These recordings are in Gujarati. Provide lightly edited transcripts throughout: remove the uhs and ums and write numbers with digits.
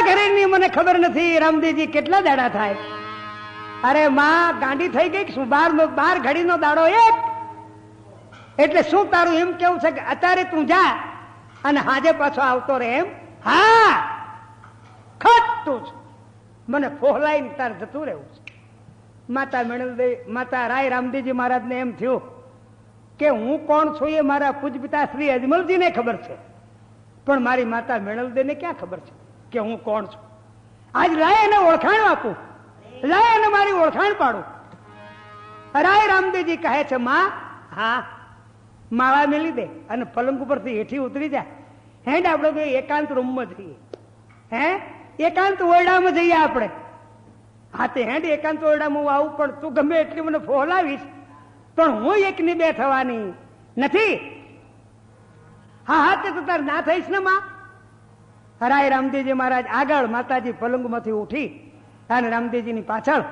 ઘરેની મને ખબર નથી. રામદેવજી કેટલા દાડા થાય? અરે માં ગાંડી થઈ ગઈ શું? 12 ઘડીનો દાડો એક. એટલે શું તારું એમ કેવું છે કે અત્યારે તું જા અને હાજે પાછો આવતો રે એમ? હા, ખોટું છે. મને ફોહલાઈને તારે જતું રહેવું છે. માતા મેણલદેવી, માતા રાય રામદેવજી મહારાજને એમ થયું કે હું કોણ છું એ મારા પૂજ પિતા શ્રી અજમલજીને ખબર છે, પણ મારી માતા મેણલદેવીને ક્યાં ખબર છે કે હું કોણ છું? આજ લાય એને ઓળખાણ આપું, લાય એને મારી ઓળખાણ પાડું. રાય રામદેવજી કહે છે માં, હા માળા મેલી દે અને પલંગ ઉપરથી હેઠી ઉતરી જાય. હેડ આપણે બે એકાંત રૂમમાં જઈએ. હે એકાંત ઓરડામાં જઈએ આપણે. હા તે હેડ એકાંત ઓરડામાં હું આવું, પણ તું ગમે એટલી મને ફોલાવીશ પણ હું એકની બે થવાની નથી. હા હા તે તું તાર ના થઈશ ને માં. રાય રામદેવજી મહારાજ આગળ, માતાજી પલંગમાંથી ઉઠી અને રામદેવજીની પાછળ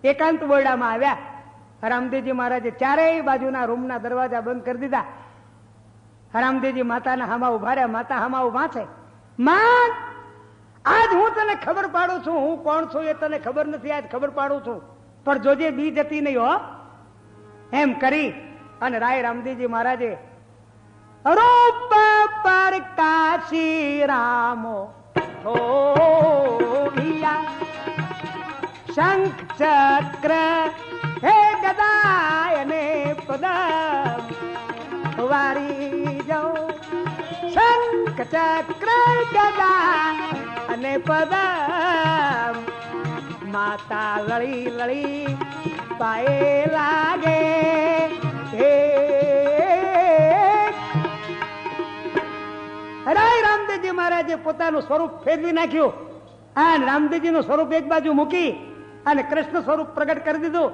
એકાંત ઓરડામાં આવ્યા. રામદેવજી મહારાજે ચારેય બાજુના રૂમના દરવાજા બંધ કરી દીધા. રામદેવજી માતાના હામા ઉભા રહ્યા. માતા હામા ઉભા છે. માં, આજ હું તને ખબર પાડું છું હું કોણ છું એ તને ખબર નથી. આજ ખબર પાડું છું, પણ જોજે બી જતી નહીં હો. એમ કરી અને રાય રામદેવજી મહારાજે રૂપ પર કાશી રામો થોડિયા, શંખ ચક્ર હે ગદા અને પદમ વારી જાઉં. શંખ ચક્ર ગદા અને પદમ માતા લળી લળી પાએ લાગે. રાય રામદેવજી મહારાજે પોતાનું સ્વરૂપ ફેરવી નાખ્યું અને રામદેવજીનું સ્વરૂપ એક બાજુ મૂકી અને કૃષ્ણ સ્વરૂપ પ્રગટ કરી દીધું.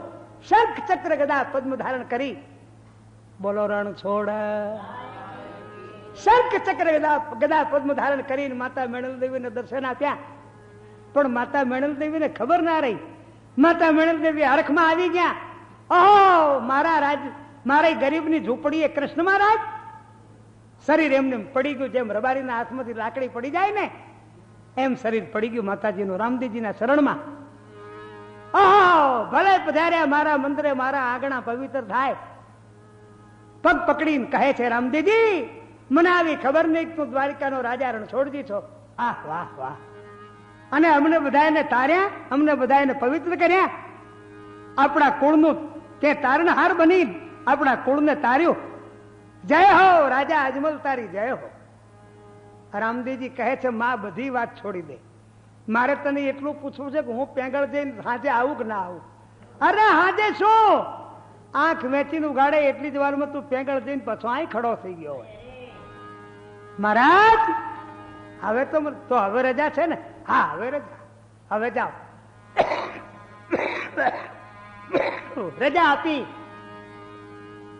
શંખ ચક્ર ગદા પદ્મ ધારણ કરી. બોલો રણ છોડ. શંખ ચક્ર ગદા પદ્મ ધારણ કરીને માતા મેણલદેવીને દર્શન આપ્યા. પણ માતા મેણલદેવીને ખબર ના રહી. માતા મેણલદેવી હરખમાં આવી ગયા. ઓહો, મારા રાજ, મારી ગરીબની ઝૂંપડીએ કૃષ્ણ મહારાજ. શરીર એમને પડી ગયું, જેમ રબારીના હાથમાંથી લાકડી પડી જાય ને એમ શરીર પડી ગયું માતાજીનું રામદેવજીના શરણમાં. ઓહો, ભલે પધાર્યા મારા મંદિરે, મારા આંગણા પવિત્ર થાય. પગ પકડીને કહે છે રામદેવજી, મને આવી ખબર નહીં તું દ્વારિકાનો રાજા રણછોડજી છો. આહ વાહ વાહ. અને અમને બધાને તાર્યા, અમને બધાને પવિત્ર કર્યા. આપણા કુળનું તે તારણહાર બની આપણા કુળને તાર્યું. જય હો રાજા અજમલ, તારી જય હો. રામદેવજી કહે છે માં બધી વાત છોડી દે. મારે તને એટલું પૂછવું છે કે હું પેંગળ જઈને હાજે આવું કે ના આવું? અરે હાજે શું, આંખ વેચીને ઉગાડે એટલી જ વારમાં તું પેંગળ જઈને પાછો અહીં ખડો થઈ ગયો હોય. મહારાજ હવે તો હવે રજા છે ને? હા હવે રજા, હવે જાઓ. રજા આપી.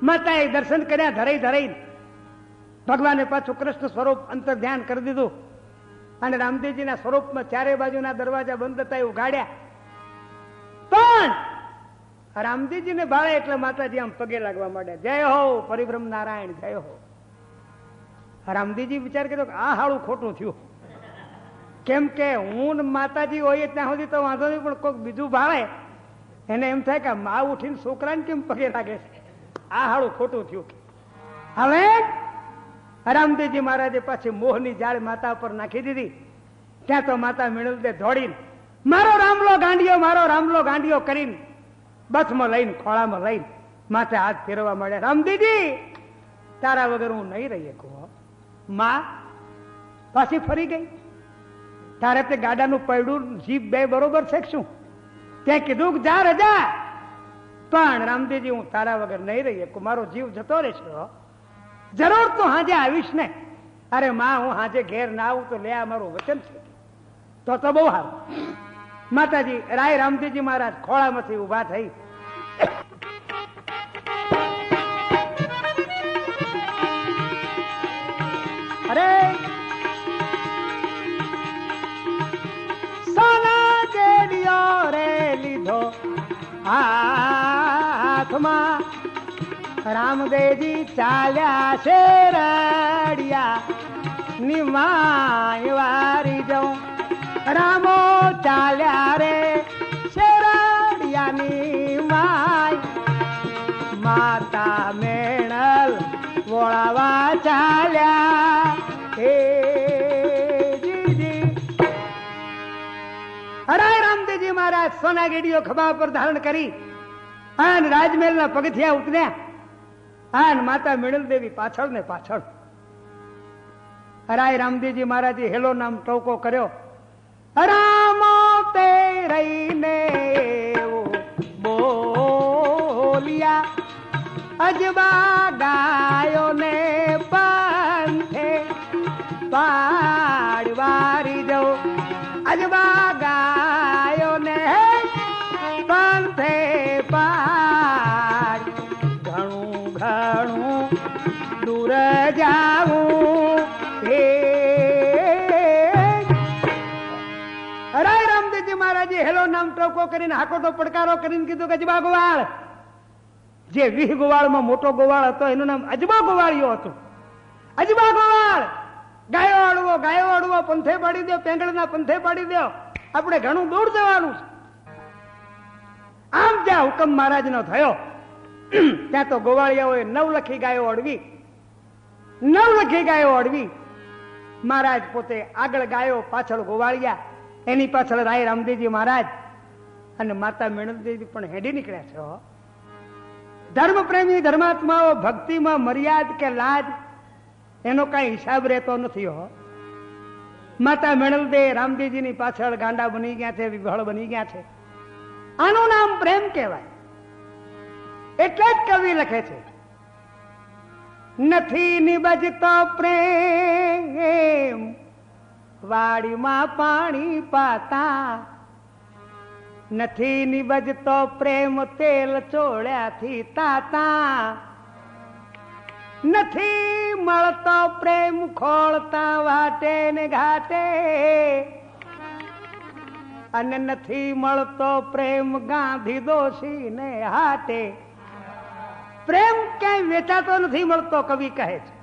માતાએ દર્શન કર્યા ધરાઈ ધરાઈ. ભગવાને પાછું કૃષ્ણ સ્વરૂપ અંતર ધ્યાન કરી દીધું અને રામદેવજીના સ્વરૂપમાં ચારે બાજુના દરવાજા બંધ હતા એ ઉઘાડ્યા. પણ રામદેવજીને ભાળે એટલે માતાજી આમ પગે લાગવા માંડ્યા. જય હો પરિબ્રહ્મ નારાયણ, જય હો. રામદેવજી વિચાર કર્યો કે આ હાળું ખોટું થયું. કેમ કે હું માતાજી હોય ત્યાં સુધી તો વાંધો નહીં, પણ કોઈક બીજું ભાળે એને એમ થાય કે મા ઉઠીને છોકરાને કેમ પગે લાગે છે? આ હાળું ખોટું થયું. હવે રામદેવજી મહારાજે પાછી મોહની જાળ માતા પર નાખી દીધી. ત્યાં તો માતા મેણલદે દોડીને મારો રામલો ગાંડિયો, મારો રામલો ગાંડિયો કરીને બથમાં લઈને ખોળામાં લઈને માથે હાથ ફેરવા મળ્યા. રામદેવજી તારા વગર હું નહીં રહી શકું. માં પાછી ફરી ગઈ. તારે તે ગાડાનું પૈડું જીભ બે બરોબર છે શું? ત્યાં કીધું કે જા રજા. પણ રામદેવજી હું તારા વગર નહીં રહી શકું, મારો જીવ જતો રહેશે. જરૂર તું હાજે આવીશ ને? અરે માં હું હાજે ઘેર ના આવું તો લે, આ મારું વચન છે. તો બહુ સારું. માતાજી રાય રામદેવજી મહારાજ ખોળામાંથી ઉભા થઈ. અરે સોના કેડિયો રે લીધો હાથમાં, રામદેવજી ચાલ્યા શેરડિયા નિમાય વારી જાઉં. રામો ચાલ્યા રે શેરડિયાની માય માતા મેણલ વોળાવા ચાલ્યા હે જીજી. હરાય રામદેવજી મહારાજ સોના ગેડીઓ ખભા પર ધારણ કરી અને રાજમહેલના પગથિયા ઉતર્યા અને માતા મેણલ દેવી પાછળ ને પાછળ. હરાય રામદેવજી મહારાજે હેલો નામ ટોકો કર્યો. રામો તે રહીને બોલિયા અજબા ગાયો ને પંથે પાડવારી જવું. અજબા ગાયો ને પંથે પાડ ઘણું ઘણું દૂર જાવું. હરાય રામદેવજી મહારાજે હેલો નામ ટોકો કરીને હાકોટો પડકારો કરીને કીધું કે અજબા ગોવાળ. જે 20 ગોવાળમાં મોટો ગોવાળ હતો એનું નામ અજબા ગોવાળિયો હતું. અજબા ગોવાળ ગાયો અડવો પંથે પાડી દો, પેંગળના પંથે પાડી દો, આપણે ઘણું દૂર જવાનું છે. આમ જ્યાં હુકમ મહારાજનો થયો ત્યાં તો ગોવાળિયાઓએ 9 લખી ગાયો અડવી. મહારાજ પોતે આગળ ગાયો, પાછળ ગોવાળિયા, એની પાછળ રાય રામદેવજી મહારાજ અને માતા મેણલદેવી પણ હેડી નીકળ્યા છે. ધર્મ પ્રેમી ધર્માત્માઓ ભક્તિમાં મર્યાદ કે લાજ એનો કઈ હિસાબ રહેતો નથી. માતા મેણલદે રામદેવજીની પાછળ ગાંડા બની ગયા છે, વિભળ બની ગયા છે. આનું નામ પ્રેમ કહેવાય. એટલે જ કવિ લખે છે નથી નિબજતો પ્રેમ વાડીમાં પાણી પાતા. નથી નિબજતો પ્રેમ તેલ ચોળ્યાથી તાતા. નથી મળતો પ્રેમ ખોળતા વાટે ને ઘાટે. અને નથી મળતો પ્રેમ ગાંધી દોશી ને હાટે. પ્રેમ ક્યાંય વેચાતો નથી મળતો, કવિ કહે છે.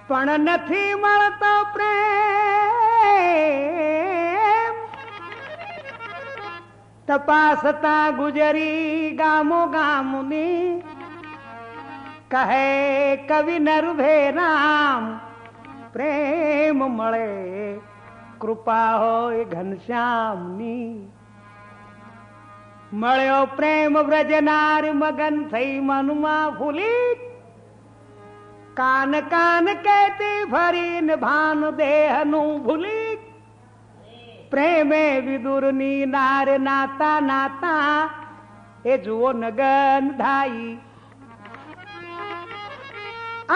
પણ નથી મળતો પ્રેમ તપાસતા ગુજરી ગામો ગામની. કહે કવિ નરભે રામ પ્રેમ મળે કૃપા હોય ઘનશ્યામની. મળ્યો પ્રેમ વ્રજનાર મગન થઈ મનમાં ફૂલી. કાન કાન કહેતી ફરીને ભાન દેહનું ભૂલી. પ્રેમે વિદુરની નાર નાતા નાતા એ જુઓ નગન ધાઈ.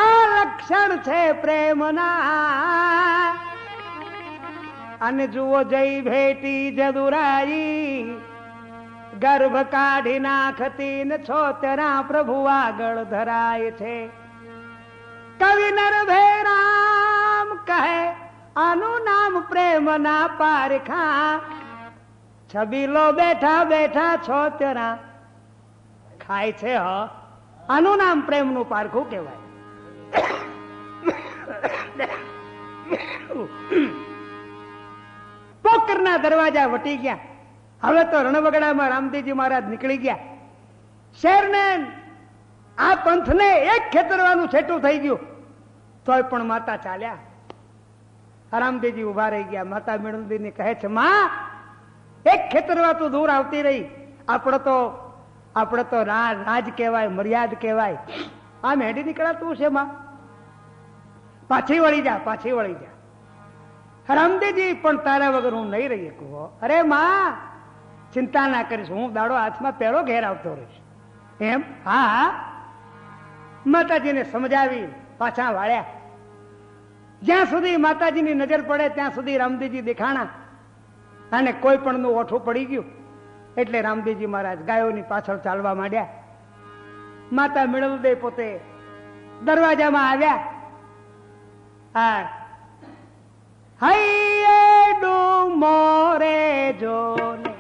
આ લક્ષણ છે પ્રેમના. અને જુઓ જઈ ભેટી જદુરાઈ. ગર્ભ કાઢી નાખતી ને છોતરા પ્રભુ આગળ ધરાય છે. કવિ નરભે રામ કહે આનું નામ પ્રેમ ના પારખા. છબીલો બેઠા બેઠા છોતરા ખાય છે. આનું નામ પ્રેમ નું પારખું કહેવાય. પોકરના દરવાજા વટી ગયા. હવે તો રણવગડામાં રામદેવજી મહારાજ નીકળી ગયા. શેરને આ પંથને એક ખેતરવાનું છેટું થઈ ગયું તોય પણ માતા ચાલ્યા. રામદેવજી ઉભા રહી ગયા. માતા મેણલદેવીને કહે છે માં એક ખેતરવા તું દૂર આવતી રહી. આપણે તો રાજ કહેવાય, મર્યાદ કહેવાય. આમ હેડી નીકળાતું છે માં, પાછી વળી જા. રામદેવજી પણ તારા વગર હું નહીં રહી શકું. અરે માં ચિંતા ના કરીશ, હું દાડો હાથમાં પહેરો ઘેર આવતો રહીશ. એમ? હા. માતાજીને સમજાવી પાછા વાળ્યા. જ્યાં સુધી માતાજીની નજર પડે ત્યાં સુધી રામદેવજી દેખાણા અને કોઈ પણ નું ઓઠું પડી ગયું એટલે રામદેવજી મહારાજ ગાયોની પાછળ ચાલવા માંડ્યા. માતા મેણલદે પોતે દરવાજામાં આવ્યા. હા હૈયે ડુમોરે જોને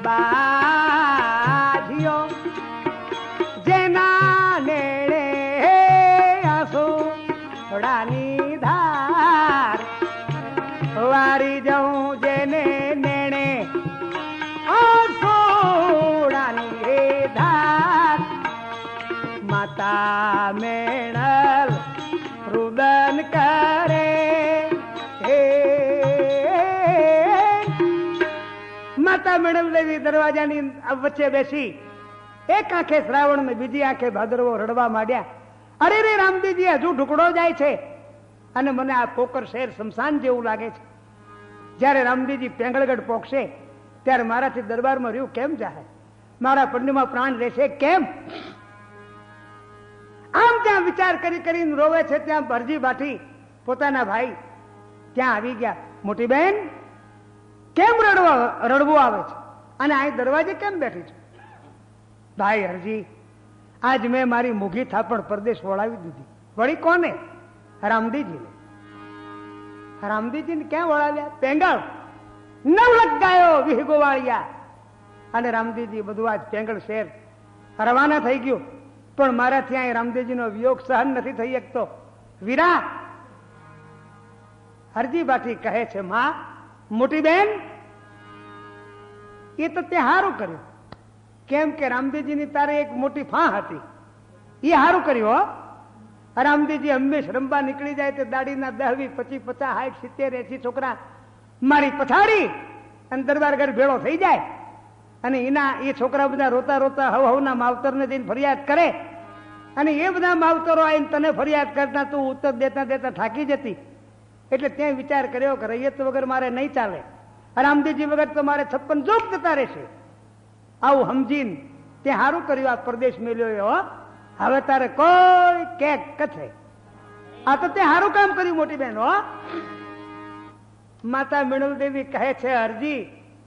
બાજીઓ જેના નેળે આસુડાની ધાર વારી જઉં જે માતા મેણલ દેવી દરવાજાની વચ્ચે બેસી એક આંખે શ્રાવણ ને બીજી આંખે ભાદરવો રડવા માંડ્યા. અરે રે રામદેવજી, હજુ ઢુકડો જાય છે અને મને આ પોકર શહેર શમશાન જેવું લાગે છે. જયારે રામદેવજી પેંગળગઢ પોકશે ત્યારે મારાથી દરબારમાં રહ્યું કેમ જાય? મારા પંડમાં પ્રાણ રહેશે કેમ? આમ ત્યાં વિચાર કરી કરીને રોવે છે. ત્યાં ભરજી બાઠી પોતાના ભાઈ ત્યાં આવી ગયા. મોટી બહેન, કેમ રડવું આવે છે અને અહીં દરવાજે કેમ બેઠી છે? ભાઈ હરજી, આજ મેં મારી મૂઘી થાપણ પરદેશ વળાવી દીધી. વળી કોને? રામદેવજીને. રામદેવજીને ક્યાં વળાવ્યા? પેંગળ. નવલખ ગાયો વિહ ગોવાળિયા. અને રામદેવજી બધું આજ પેંગળ શહેર રવાના થઈ ગયું. પણ મારાથી અહીં રામદેવજીનો વિયોગ સહન નથી થઈ શકતો. વીરા, હરજી બાઠી કહે છે, માં મોટી બેન, એ તો તે હારું કર્યું. કેમ કે રામદેવજીની તારે એક મોટી ફા હતી, એ હારું કર્યું. હો, રામદેવજી હંમેશ રંબા નીકળી જાય તે દાડીના 10, 20, 50, 60, 70, 80 છોકરા મારી પછાડી અને દરબાર ઘર ભેળો થઈ જાય અને એના એ છોકરા બધા રોતા રોતા હવના માવતરને જઈને ફરિયાદ કરે અને એ બધા માવતરો આવીને તને ફરિયાદ કરતા તું ઉત્તર દેતા દેતા થાકી જતી. એટલે ત્યાં વિચાર કર્યો કે રૈયત વગર મારે નહીં ચાલે, રામદેવજી વગર તો મારે 56 જોગ જતા રહેશે. આવું સમજીને તે સારું કર્યું, આ પ્રદેશ મેલ્યો. હવે તારે કોઈ કેક કથે, આ તો તે સારું કામ કર્યું મોટી બહેન. હો, માતા મેણલ દેવી કહે છે, હરજી,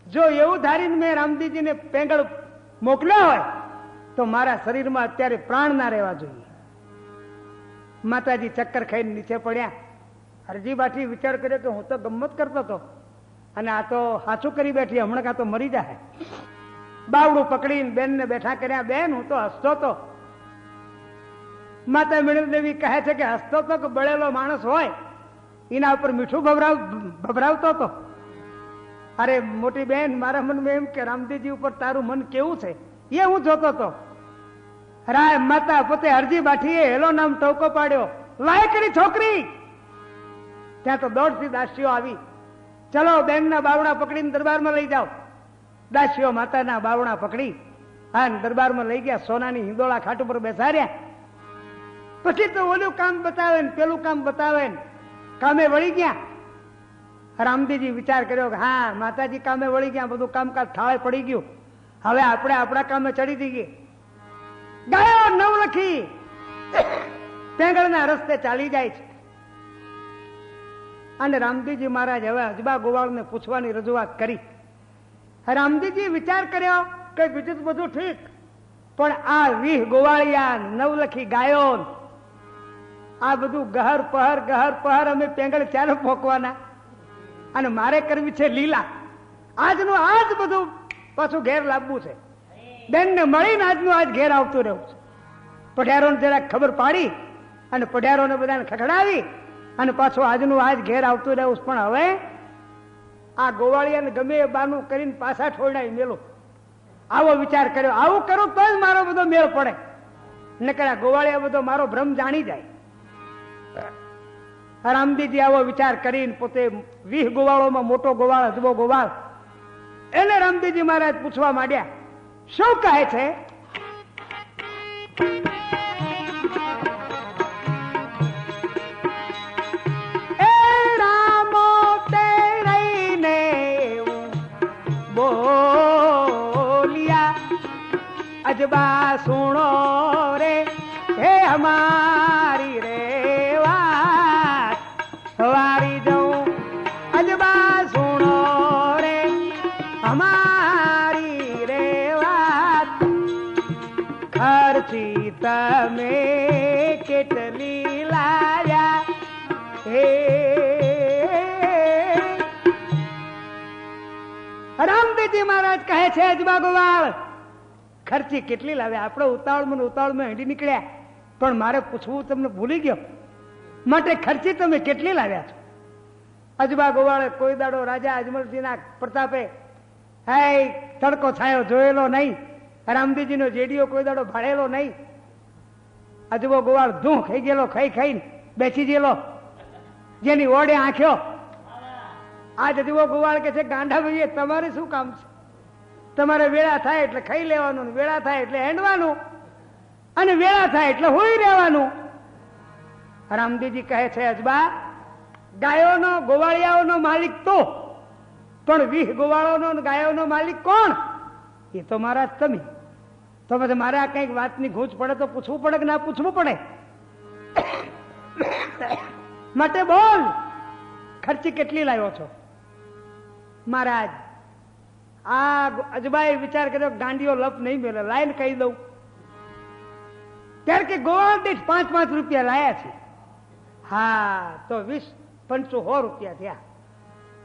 જો એવું ધારીને મેં રામદેવજીને પેંગળ મોકલ્યો હોય તો મારા શરીરમાં અત્યારે પ્રાણ ના રહેવા જોઈએ. માતાજી ચક્કર ખાઈને નીચે પડ્યા. હરજી બાઠી વિચાર કર્યો કે હું તો ગમ્મત કરતો હતો અને આ તો સાચું કરી બેઠી, હમણાં કાં તો મરી જાય. બાવડું પકડીને બેનને બેઠા કર્યા. બેન, હું તો હસતો હતો. માતા મેણલ દેવી કહે છે કે હસતો તો કે બળેલો માણસ હોય એના ઉપર મીઠું ભભરાવતો હતો. અરે મોટી બેન, મારા મનમાં એમ કે રામદેવજી ઉપર તારું મન કેવું છે એ હું જોતો હતો. રાય માતા પોતે હરજી બાઠીએ હેલો નામ ટોકો પાડ્યો, લાયકડી છોકરી. ત્યાં તો દોડથી દાસીઓ આવી. ચલો, બેનના બાવણા પકડીને દરબારમાં લઈ જાઓ. દાસીઓ માતાના બાવણા પકડી અને દરબારમાં લઈ ગયા. સોનાની હિંદોળા ખાટ ઉપર બેસાડ્યા. પછી તો ઓલું કામ બતાવે ને પેલું કામ બતાવે ને કામે વળી ગયા. રામદેવજી વિચાર કર્યો કે હા, માતાજી કામે વળી ગયા, બધું કામકાજ થાળે પડી ગયું, હવે આપણે આપણા કામે ચડી જઈએ. ગાયો નવલખી પેંગળના રસ્તે ચાલી જાય છે અને રામદેવજી મહારાજ હવે અજબા ગોવાળને પૂછવાની રજૂઆત કરી. રામદેવજી વિચાર કર્યો કે બીજું બધું ઠીક, પણ આ 20 ગોવાળિયા, નવલખી ગાયો, આ બધું ગહર પહર અમે પેંગળ ચાલો પોકવાના અને મારે કરવી છે લીલા. આજનું આજ બધું પાછું ઘેર લાવવું છે. બેનને મળીને આજનું આજ ઘેર આવતું રહેવું છે. પઢિયારોને જરાક ખબર પાડી અને પઢિયારોને બધાને ખખડાવી અને પાછું આજનું આજ ઘેર આવતું રહેવું. પણ હવે આ ગોવાળિયાને ગમે એ બાનું કરીને પાછા ઠોડાવી મેલું, આવો વિચાર કર્યો. આવું કરું તો જ મારો બધો મેળ પડે, નકર આ ગોવાળિયા બધો મારો ભ્રમ જાણી જાય. રામદેવજી આવો વિચાર કરીને પોતે 20 ગોવાળોમાં મોટો ગોવાળ, અજબો ગોવાળ, એને રામદેવજી મહારાજ પૂછવા માંડ્યા. શું કહે છે? એ રામો તે રહીને બોલિયા, અજબા સુણો રે હે હમારી રે વાત, વારી જાઉં અજબા સુણો રે હમારી રે વાત, ખર્ચી તમે કેટલી લાયા હે. રામદેવજી મહારાજ કહે છે, અજબા ગોવાળ, ખર્ચી કેટલી લાવ્યા? આપણે ઉતાવળમાં હેડી નીકળ્યા, પણ મારે પૂછવું તમને ભૂલી ગયો, માટે ખર્ચી તમે કેટલી લાવ્યા છો? અજબા ગોવાળે કોઈ દાડો રાજા અજમલજીના પ્રતાપે હે તડકો છાયો જોયેલો નહીં, રામદેવજીનો જેડીયો કોઈ દાડો ભાળેલો નહીં. અજબો ગોવાળ ધૂં ખાઈ ગયેલો, ખાઈને બેસી ગયેલો, જેની ઓડે આંખ્યો. આજ અજબો ગોવાળ કે છે, ગાંડા ભાઈએ તમારે શું કામ છે? તમારે વેળા થાય એટલે ખાઈ લેવાનું, વેળા થાય એટલે હેંડવાનું, અને વેળા થાય એટલે હોઈ રહેવાનું. રામદેવજી કહે છે, અજબા ગાયોનો ગોવાળિયાઓનો માલિક તો, પણ 20 ગોવાળોનો ગાયોનો માલિક કોણ? એ તો મહારાજ તમે. તો પછી મારે આ કઈક વાતની ગૂંચ પડે તો પૂછવું પડે કે ના પૂછવું પડે? માટે બોલ, ખર્ચી કેટલી લાવ્યો છો? મહારાજ આ અજબાએ વિચાર કર્યો, ગાંડીઓ લપ નહીં મેલે, લાઈન કહી દઉં. ત્યારે કે ગોવાળ દીઠ 5-5 રૂપિયા લાયા છે. હા તો 20 5 100 રૂપિયા થયા.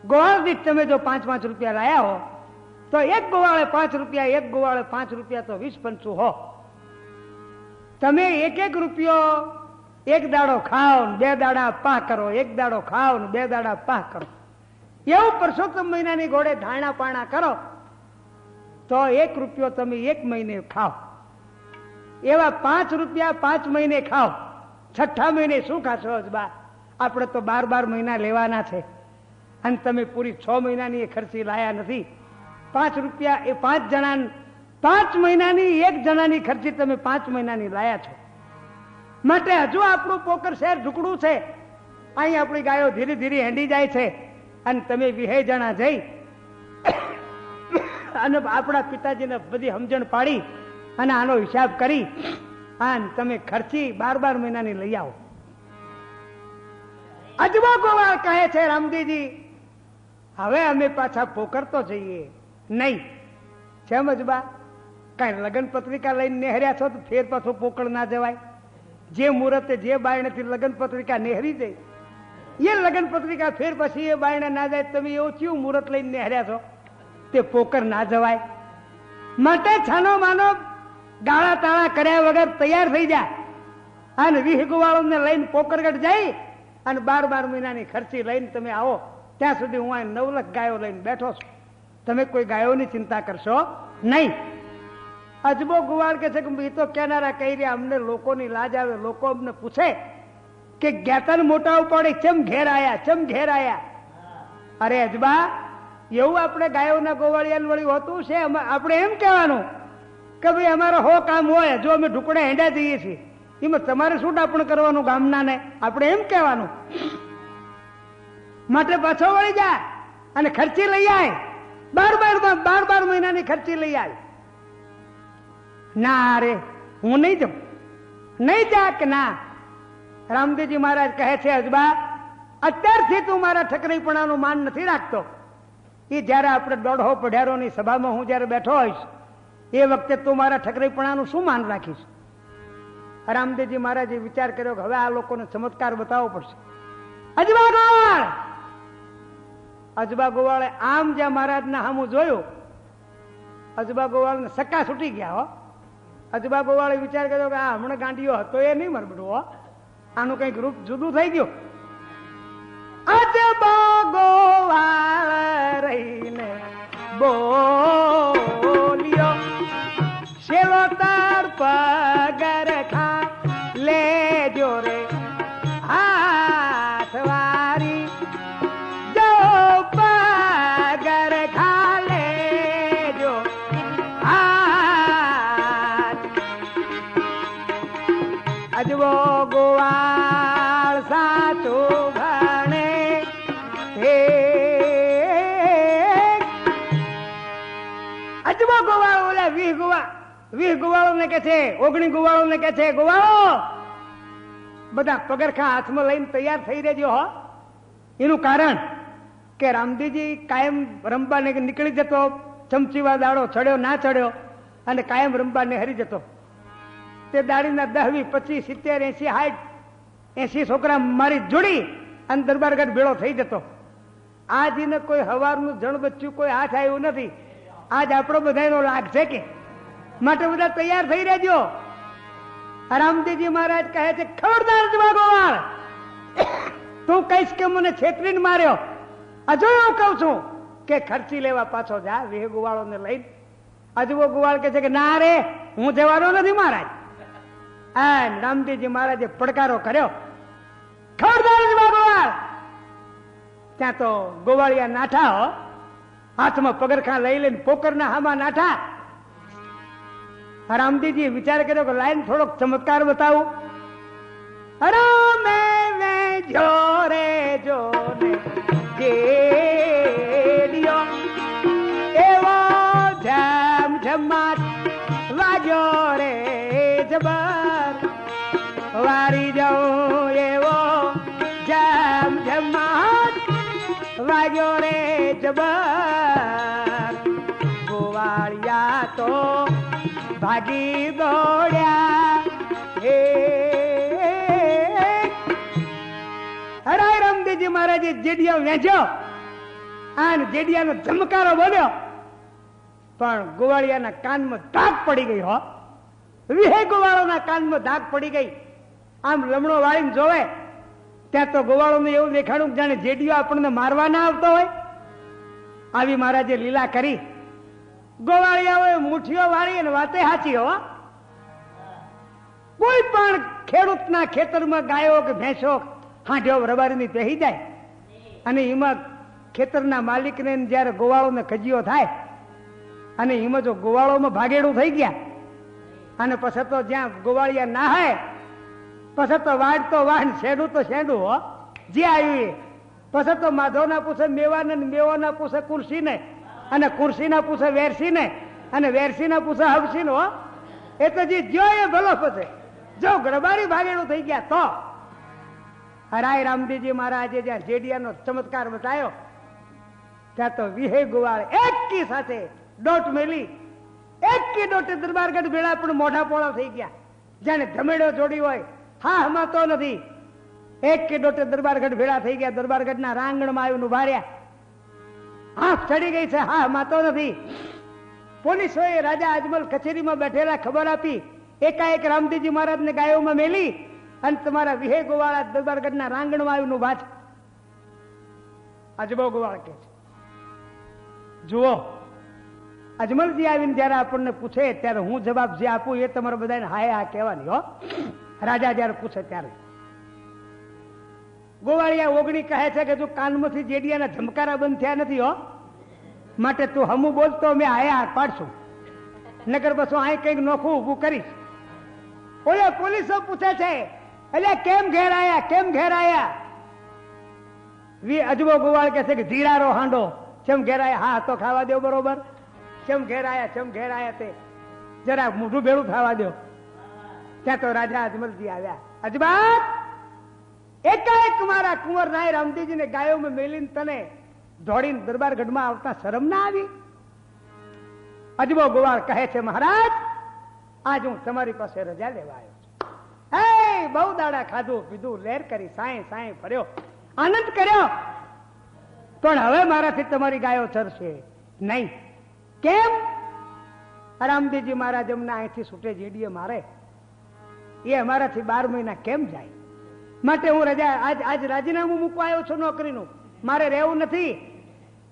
ગોવાળ દીઠ તમે જો 5-5 રૂપિયા લાયા હો તો એક ગોવાળે 5 રૂપિયા, એક ગોવાળે 5 રૂપિયા, તો 20 5 હો. તમે 1-1 રૂપિયો એક દાડો ખાઓ ને 2 દાડા પાહ કરો, એક દાડો ખાઓ ને 2 દાડા પાહ કરો, એવું પરસોત્તમ મહિનાની ઘોડે ધાણા પાણા કરો તો 1 રૂપિયો તમે 1 મહિને ખાઓ. એવા 5 રૂપિયા 5 મહિને ખાઓ. 6ઠા મહિને શું ખાશો અજબા? આપણે તો 12 મહિના લેવાના છે, અને તમે પૂરી 6 મહિનાની એ ખર્ચી લાયા નથી. 5 રૂપિયા એ 5 જણા, 5 મહિનાની એક જણાની ખર્ચી તમે 5 મહિનાની લાયા છો. માટે હજુ આપણું પોકર શહેર ઢુકડું છે. અહીં આપણી ગાયો ધીરે ધીરે હેંડી જાય છે, અને તમે 20 જણા જઈ અને આપણા પિતાજીને બધી સમજણ પાડી અને આનો હિસાબ કરી અને તમે ખર્ચી 12 મહિનાની લઈ આવો. અજબો ગોવાળ કહે છે, રામદેવજી હવે અમે પાછા પોકર તો જઈએ નહીં. જેમ અજબા કઈ લગ્ન પત્રિકા લઈને નેહર્યા છો તો ફેર પાછો પોકળ ના જવાય. જે મુહૂર્તે જે બાયણેથી લગ્ન પત્રિકા નેહરી જાય એ લગ્ન પત્રિકા ફેર પછી એ બાયણે ના જાય. તમે એવું કયું મુહૂર્ત લઈને નેહર્યા છો તે પોકર ના જવાય. માટે છાનો માનો ગાળા તાળા કર્યા વગર તૈયાર થઈ જાય અને 20 ગોવાળોને લઈને પોકરગઢ જઈ અને 12 મહિનાની ખર્ચી લઈને તમે આવો. ત્યાં સુધી હું અહીં 9 લાખ ગાયો લઈને બેઠો છું. તમે કોઈ ગાયોની ચિંતા કરશો નહીં. અજબો ગુવાળ કે છે કે એ તો કેનારા કહી રહ્યા, અમને લોકોની લાજ આવે. લોકો અમને પૂછે કે જ્ઞાતન મોટા ઉપાડે ચમ ઘેર આયા, ચમ ઘેર આયા. અરે અજબા એવું આપણે ગાયોના ગોવાળિયા વળી હોતું છે? આપણે એમ કહેવાનું કે ભાઈ અમારે 100 કામ હોય, જો અમે ઢુકડે હેંડા જઈએ છીએ, એમાં તમારે શું ડાપણ કરવાનું ગામના ને? આપણે એમ કહેવાનું. માટે પાછો વળી જાય અને ખર્ચી લઈ આય. 12 મહિનાની ખર્ચી લઈ આય. ના રે હું નહીં જાઉં, નહીં જા કે ના. રામદેવજી મહારાજ કહે છે, અજબા અત્યારથી તું મારા ઠકરીપણાનું માન નથી રાખતો. એ જયારે આપણે 150 પઢિયારોની સભામાં હું જયારે બેઠો હોઈશ એ વખતે તું મારા ઠકરીપણાનું શું માન રાખીશ? રામદેવજી મહારાજે વિચાર કર્યો કે હવે આ લોકોને ચમત્કાર બતાવવો પડશે. અજબા ગોવાળ, અજબા ગોવાળે આમ જ્યાં મહારાજના સામું જોયું, અજબા ગોવાળને સક્કા છૂટી ગયા. હો, અજબા ગોવાળે વિચાર કર્યો કે આ હમણાં ગાંડીઓ હતો એ નહીં મારે બેઠું. હો, આનું કઈક રૂપ જુદું થઈ ગયું. અજબા ગોવાળ રહીને બોલ્યો, શેલો તાર પગર ખા લેજો રે હાથ વારી, જો પગર ખા લેજો હાથ. અજબો ગોવાળ સાચું ભણે હે. અજબો ગોવાળ ઓલા 20 ગોવાળોને કે છે, 19 ગોવાળોને કે છે, ગોવાળો બધા પગરખા હાથમાં લઈને તૈયાર થઈ રહેજો. હો, એનું કારણ કે રામદેવજી કાયમ રંબા નીકળી જતો, ચમચીવા દાડો ચડ્યો ના ચડ્યો, અને કાયમ રંબાને હરી જતો. તે દાડીના 10, 20, 25, 70, 80, 80 છોકરા મારી જોડી અને દરબારગઢ ભેળો થઈ જતો. આજ એને કોઈ હવારનું જણ બચ્યું કોઈ હાથ આવ્યું નથી. આજ આપણો બધાનો લાગ છે કે માટે બધા તૈયાર થઈ રહેજો. રામદેવજી મહારાજ કહે છે, ખબરદાર અજબા ગોવાળ, તું કહીશ કે મને છેતરીને માર્યો. હજુ એવું કઉ છું કે ખર્ચી લેવા પાછો જા 20 ગોવાળોને લઈને. અજબો ગોવાળ કે છે કે ના રે હું જવાનો નથી મહારાજ. રામદેવજી મહારાજે પડકારો કર્યો, ખબરદાર અજબા ગોવાળ. ત્યાં તો ગોવાળિયા નાઠા. હો, હાથમાં પગરખા લઈ લઈને પોકરના હામા નાઠા. રામજીજી વિચાર કર્યો કે લાઈન થોડોક ચમત્કાર બતાવું. અરે મેં જોરે જોને જેડિયો એવો ઝમ ઝમાટ વાગ્યો રે જબર વારી જાઉં એવો ઝમ ઝમાટ વાગ્યો રે જબર ગોવાળિયા તો ભાગી દોડ્યા. અરે રામદેવજી મહારાજે જેડિયા વેચ્યો અને જેડિયાનો ધમકારો બોલ્યો, પણ ગોવાળિયાના કાનમાં ધાક પડી ગઈ. હો વિહે ગોવાળોના કાનમાં ધાક પડી ગઈ. આમ લમણો વાળીને જોવે ત્યાં તો ગોવાળોને એવું દેખાડું જાણે જેડિયો આપણને મારવા ના આવતો હોય. આવી મહારાજે લીલા કરી. ગોવાળિયાઓએ મુઠ્ઠીઓ વાળી અને વાતે હાચી. હો કોઈ પણ ખેડૂતના ખેતરમાં ગાયો કે ભેંસો હાંઢ્યો રબારીની પહેરી જાય અને એમાં ખેતરના માલિકને જયારે ગોવાળોને ખજીયો થાય અને એમાં જો ગોવાળોમાં ભાગેડું થઈ ગયા અને પછી તો જ્યાં ગોવાળિયા ના હે પછી તો વાડ તો વાડ શેડું તો શેડું. હો જે આવ્યું એ પછી તો માધવ ના પૂછે મેવાને, મેવો ના પૂછે કુરશીને, અને કુરશી ના પૂછે વેરસી ને, અને વેરસી ના પૂછે હવસી નો. એ તો જે જો એ ભલો પછી જો ગરબારી ભાગેડું થઈ ગયા તો. રાય રામદેવજી મહારાજે જ્યાં જેડિયાનો ચમત્કાર બતાવ્યો ત્યાં તો વિહે ગુવાળ એકી સાથે દોટ મેલી. એકી દોટે દરબારગઢ ભેળા પણ મોઢા પોળા થઈ ગયા જાણે ધમેડો જોડી હોય. હા હમાતો નથી. એકી દોટે દરબારગઢ ભેળા થઈ ગયા. દરબારગઢના રાંગણમાં આવીને ઉભા રહ્યા. આંખ ચડી ગઈ છે. હા હમાતો નથી. પોલીસોએ રાજા અજમલ કચેરીમાં બેઠેલા ખબર આપી. એકાએક રામદેવજી મહારાજને ગાયોમાં મેલી અને તમારા વિહે ગોવાળા દરબારગઢના રાંગણમાં આવીને ઉભા છે. અજબો ગોવાળ કે છે, જુઓ અજમલજી આવીને જયારે આપણને પૂછે ત્યારે હું જવાબ જે આપું એ તમારે બધાને હાય હા કહેવાની. હો રાજા જયારે પૂછે ત્યારે ગોવાળિયા ઓગણી કહે છે કે જો કાનમાંથી જેડિયાના ધમકારા બંધ થયા નથી. હો માટે તું હમું બોલતો મેં હાય હા પાડશું, નગર બસો અહીં કઈક નોખું ઉભું કરીશ. ઓલે પોલીસો પૂછે છે એટલે કેમ ઘેર આયા, કેમ ઘેર આયા? અજબો ગોવાળ કે છે કે ધીરારો હાંડો ચમ ઘેર આયા. હા તો ખાવા દો બરોબર. ચમ ઘેર આયા, ચમ ઘેર આયા તે જરા મોઢું ભેળું થવા દો. ત્યાં તો રાજા અજમલજી આવ્યા. અજબાત એકાએક મારા કુંવર નાય રામદેવજીને ગાયોમાં મેલીને તને દોડીને દરબારગઢમાં આવતા શરમ ના આવી? અજબો ગોવાળ કહે છે મહારાજ આજ હું તમારી પાસે રજા લેવા આવ્યો છું. હે બહુ દાડા ખાધું પીધું લહેર કરી સાંય સાંય ફર્યો આનંદ કર્યો પણ હવે મારાથી તમારી ગાયો ચરશે નહીં. કેમ? રામદેવજી મહારાજ અમને અહીંથી છૂટે જેડીએ મારે એ અમારાથી 12 મહિના કેમ જાય? માટે હું રજા આજ રાજીનામું મૂકવા આવ્યો છું નોકરીનું. મારે રહેવું નથી.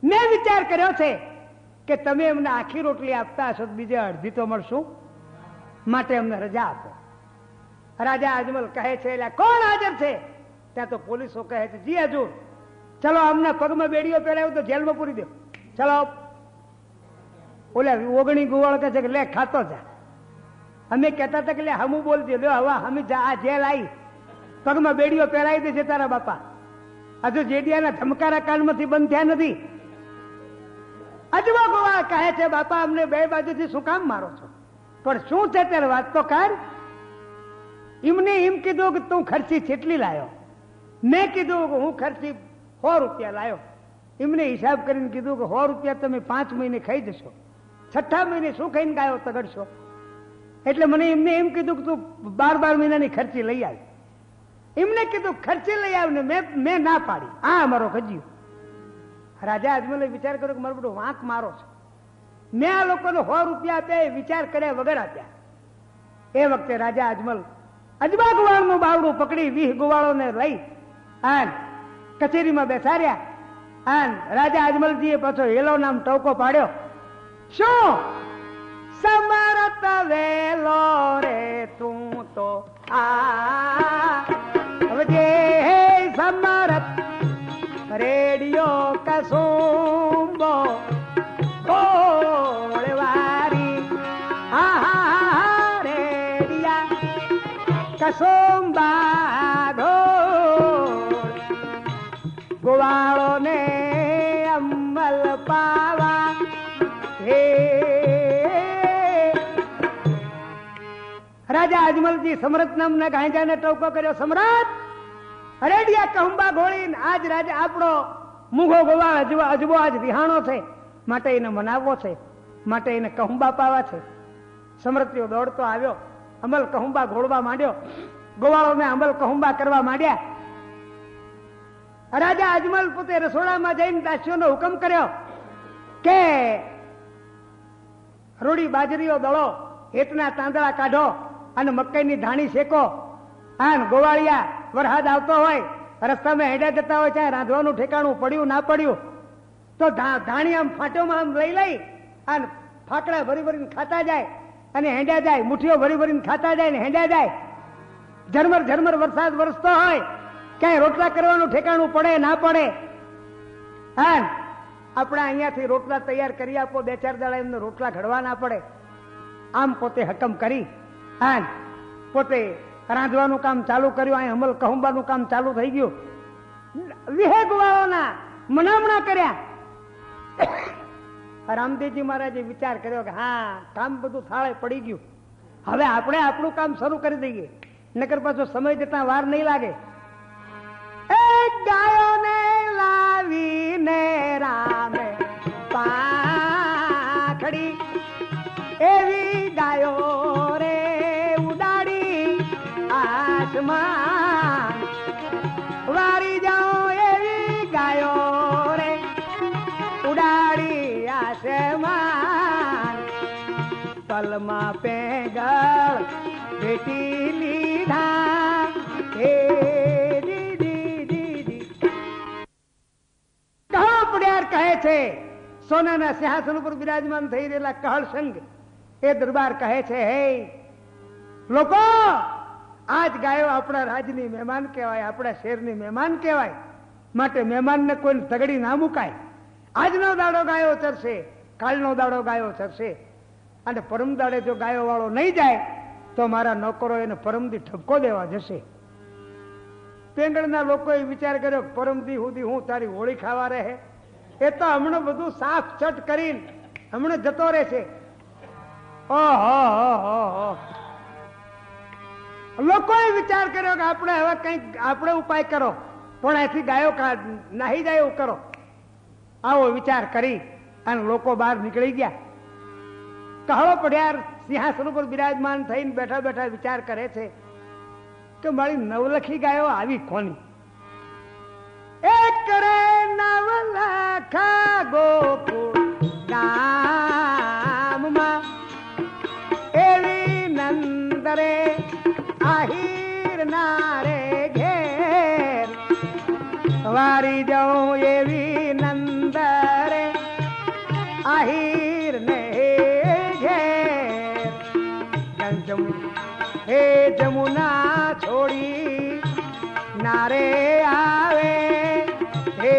મેં વિચાર કર્યો છે કે તમે એમને આખી રોટલી આપતા હશો બીજે અડધી તો મળશું, માટે અમને રજા આપો. રાજા અજમલ કહે છે એટલે કોણ હાજર છે? ત્યાં તો પોલીસો કહે છે જી હજુર. ચલો અમને પગમાં બેડીઓ પહેરાવ્યો તો જેલમાં પૂરી દો. ચલો. ઓલા ઓગણી ગુવાળ કહે છે કે લે ખાતો જા. અમે કહેતા હતા કે લે હમું બોલજો લ્યો હવે અમે આ જેલ આવી પગમાં બેડીઓ પહેરાવી દે છે તારા બાપા. હજુ જેડિયાના ધમકારા કાનમાંથી બંધ થયા નથી. અજબો ગોવાળ કહે છે બાપા અમને બે બાજુથી શું કામ મારો છો? પણ શું છે ત્યારે વાત તો કર. એમને એમ કીધું કે તું ખર્ચી કેટલી લાયો? મેં કીધું કે હું ખર્ચી 100 રૂપિયા લાયો. એમને હિસાબ કરીને કીધું કે 100 રૂપિયા તમે 5 મહિને ખાઈ જશો, 6ઠા મહિને શું ખાઈને ગાયો તગડશો? એટલે મને એમને એમ કીધું કે તું 12 મહિનાની ખર્ચી લઈ આવી. એમને કીધું ખર્ચી લઈ આવ ને મેં ના પાડી. આ અમારો ખજીયો. રાજા અજમલે વિચાર કર્યો કે મારો બધો વાંક મારો છે. મેં આ લોકોને 100 રૂપિયા આપ્યા એ વિચાર કર્યા વગર આપ્યા. એ વખતે રાજા અજમલ અજબા ગુવાળનું બાવડું પકડી 20 ગુવાળોને લઈ અને કચેરીમાં બેસાડ્યા. અને રાજા અજમલજીએ પાછો હેલો નામ ટોકો પાડ્યો. શું સમરત વેલો રે તું તો હવે જે સમરત રેડિયો કસુંબો ગોવાળો ને અમલ પાવા હે રાજા અજમલજી સમરથ નામના ગાંજાને ટોકો કર્યો. સમ્રાટ અરેડિયા કહુંબા ઘોળીને આજ રાજા આપણો મૂંગો ગોવાળ અજબો આજ વિહાણો છે, માટે એને મનાવવો છે, માટે એને કહુંબા પાવા છે. સમરથીઓ દોડતો આવ્યો, અમલ કહુંબા ઘોળવા માંડ્યો, ગોવાળોને અમલ કહુંબા કરવા માંડ્યા. રાજા અજમલ પોતે રસોડામાં જઈને દાસીઓનો હુકમ કર્યો કે રૂડી બાજરીઓ દળો, હેતના તાંદળા કાઢો અને મકાઈની ધાણી શેકો. હા, ગોવાળિયા વરસાદ આવતો હોય, રસ્તામાં હેડા જતા હોય, ચાહે રાંધવાનું ઠેકાણું પડ્યું ના પડ્યું તો ધાણી આમ ફાંટોમાં આમ લઈ અને ફાકડા ભરી ભરીને ખાતા જાય અને હેંડ્યા જાય, મુઠ્ઠીઓ ભરી ભરીને ખાતા જાય ને હેંડ્યા જાય. ઝરમર ઝરમર વરસાદ વરસતો હોય, ક્યાંય રોટલા કરવાનું ઠેકાણું પડે ના પડે. હા, આપણે અહીંયાથી રોટલા તૈયાર કરી આપો, 2-4 દાડા એમને રોટલા ઘડવા ના પડે. આમ પોતે હકમ કરી હા પોતે રાંધવાનું કામ ચાલુ કર્યું. અહીં અમલ કહુંબાનું કામ ચાલુ થઈ ગયું. વિહેગવાળોના મનામણા કર્યા. રામદેવજી મહારાજે વિચાર કર્યો કે હા, કામ બધું થાળે પડી ગયું, હવે આપણે આપણું કામ શરૂ કરી દઈએ, નકર પાછો સમય જતા વાર નહીં લાગે. ગાયોને લાવીને રામે પાંખડી એવી ગાયો રે ઉડાડી આસમાન, વારી જાઓ એવી ગાયો રે ઉડાડી આસમાન. તલમાં પેગળ ભેટી લીધા હે કહે છે સોનાના સિંહાસન ઉપર બિરાજમાન થઈ રહેલા કહળ સંઘ એ દરબાર કહે છે, હે લોકો, આજ ગાયો આપણા રાજની મહેમાન કહેવાય, આપણા શેરની મહેમાન કહેવાય, માટે મહેમાનને કોઈ તગડી ના મુકાય. આજનો દાડો ગાયો ચરશે, કાલનો દાડો ગાયો ચરશે, અને પરમ દાડે જો ગાયો વાળો નહીં જાય તો મારા નોકરો એને પરમદી ઠપકો દેવા જશે. પેંગળના લોકોએ વિચાર કર્યો પરમદી સુધી હું તારી હોળી ખાવા રહે, એ તો હમણાં બધું સાફ ચટ કરીને હમણાં જતો રહેશે. લોકોએ વિચાર કર્યો કે આપણે હવે કંઈક આપણે ઉપાય કરો, પણ અહીંથી ગાયો નાહી જાય એવું કરો. આવો વિચાર કરી અને લોકો બહાર નીકળી ગયા. કહળો પઢિયાર સિંહાસન ઉપર બિરાજમાન થઈને બેઠા બેઠા વિચાર કરે છે કે મારી નવલખી ગાયો આવી કોની? એક રે નવલખા ગોકુળ ગામમાં એવી નંદરે આહિર નારે ઘેર, વારી જાઉં એવી નંદરે આહિર ને ઘેર. હે જમુના છોડી નારે આવે હે.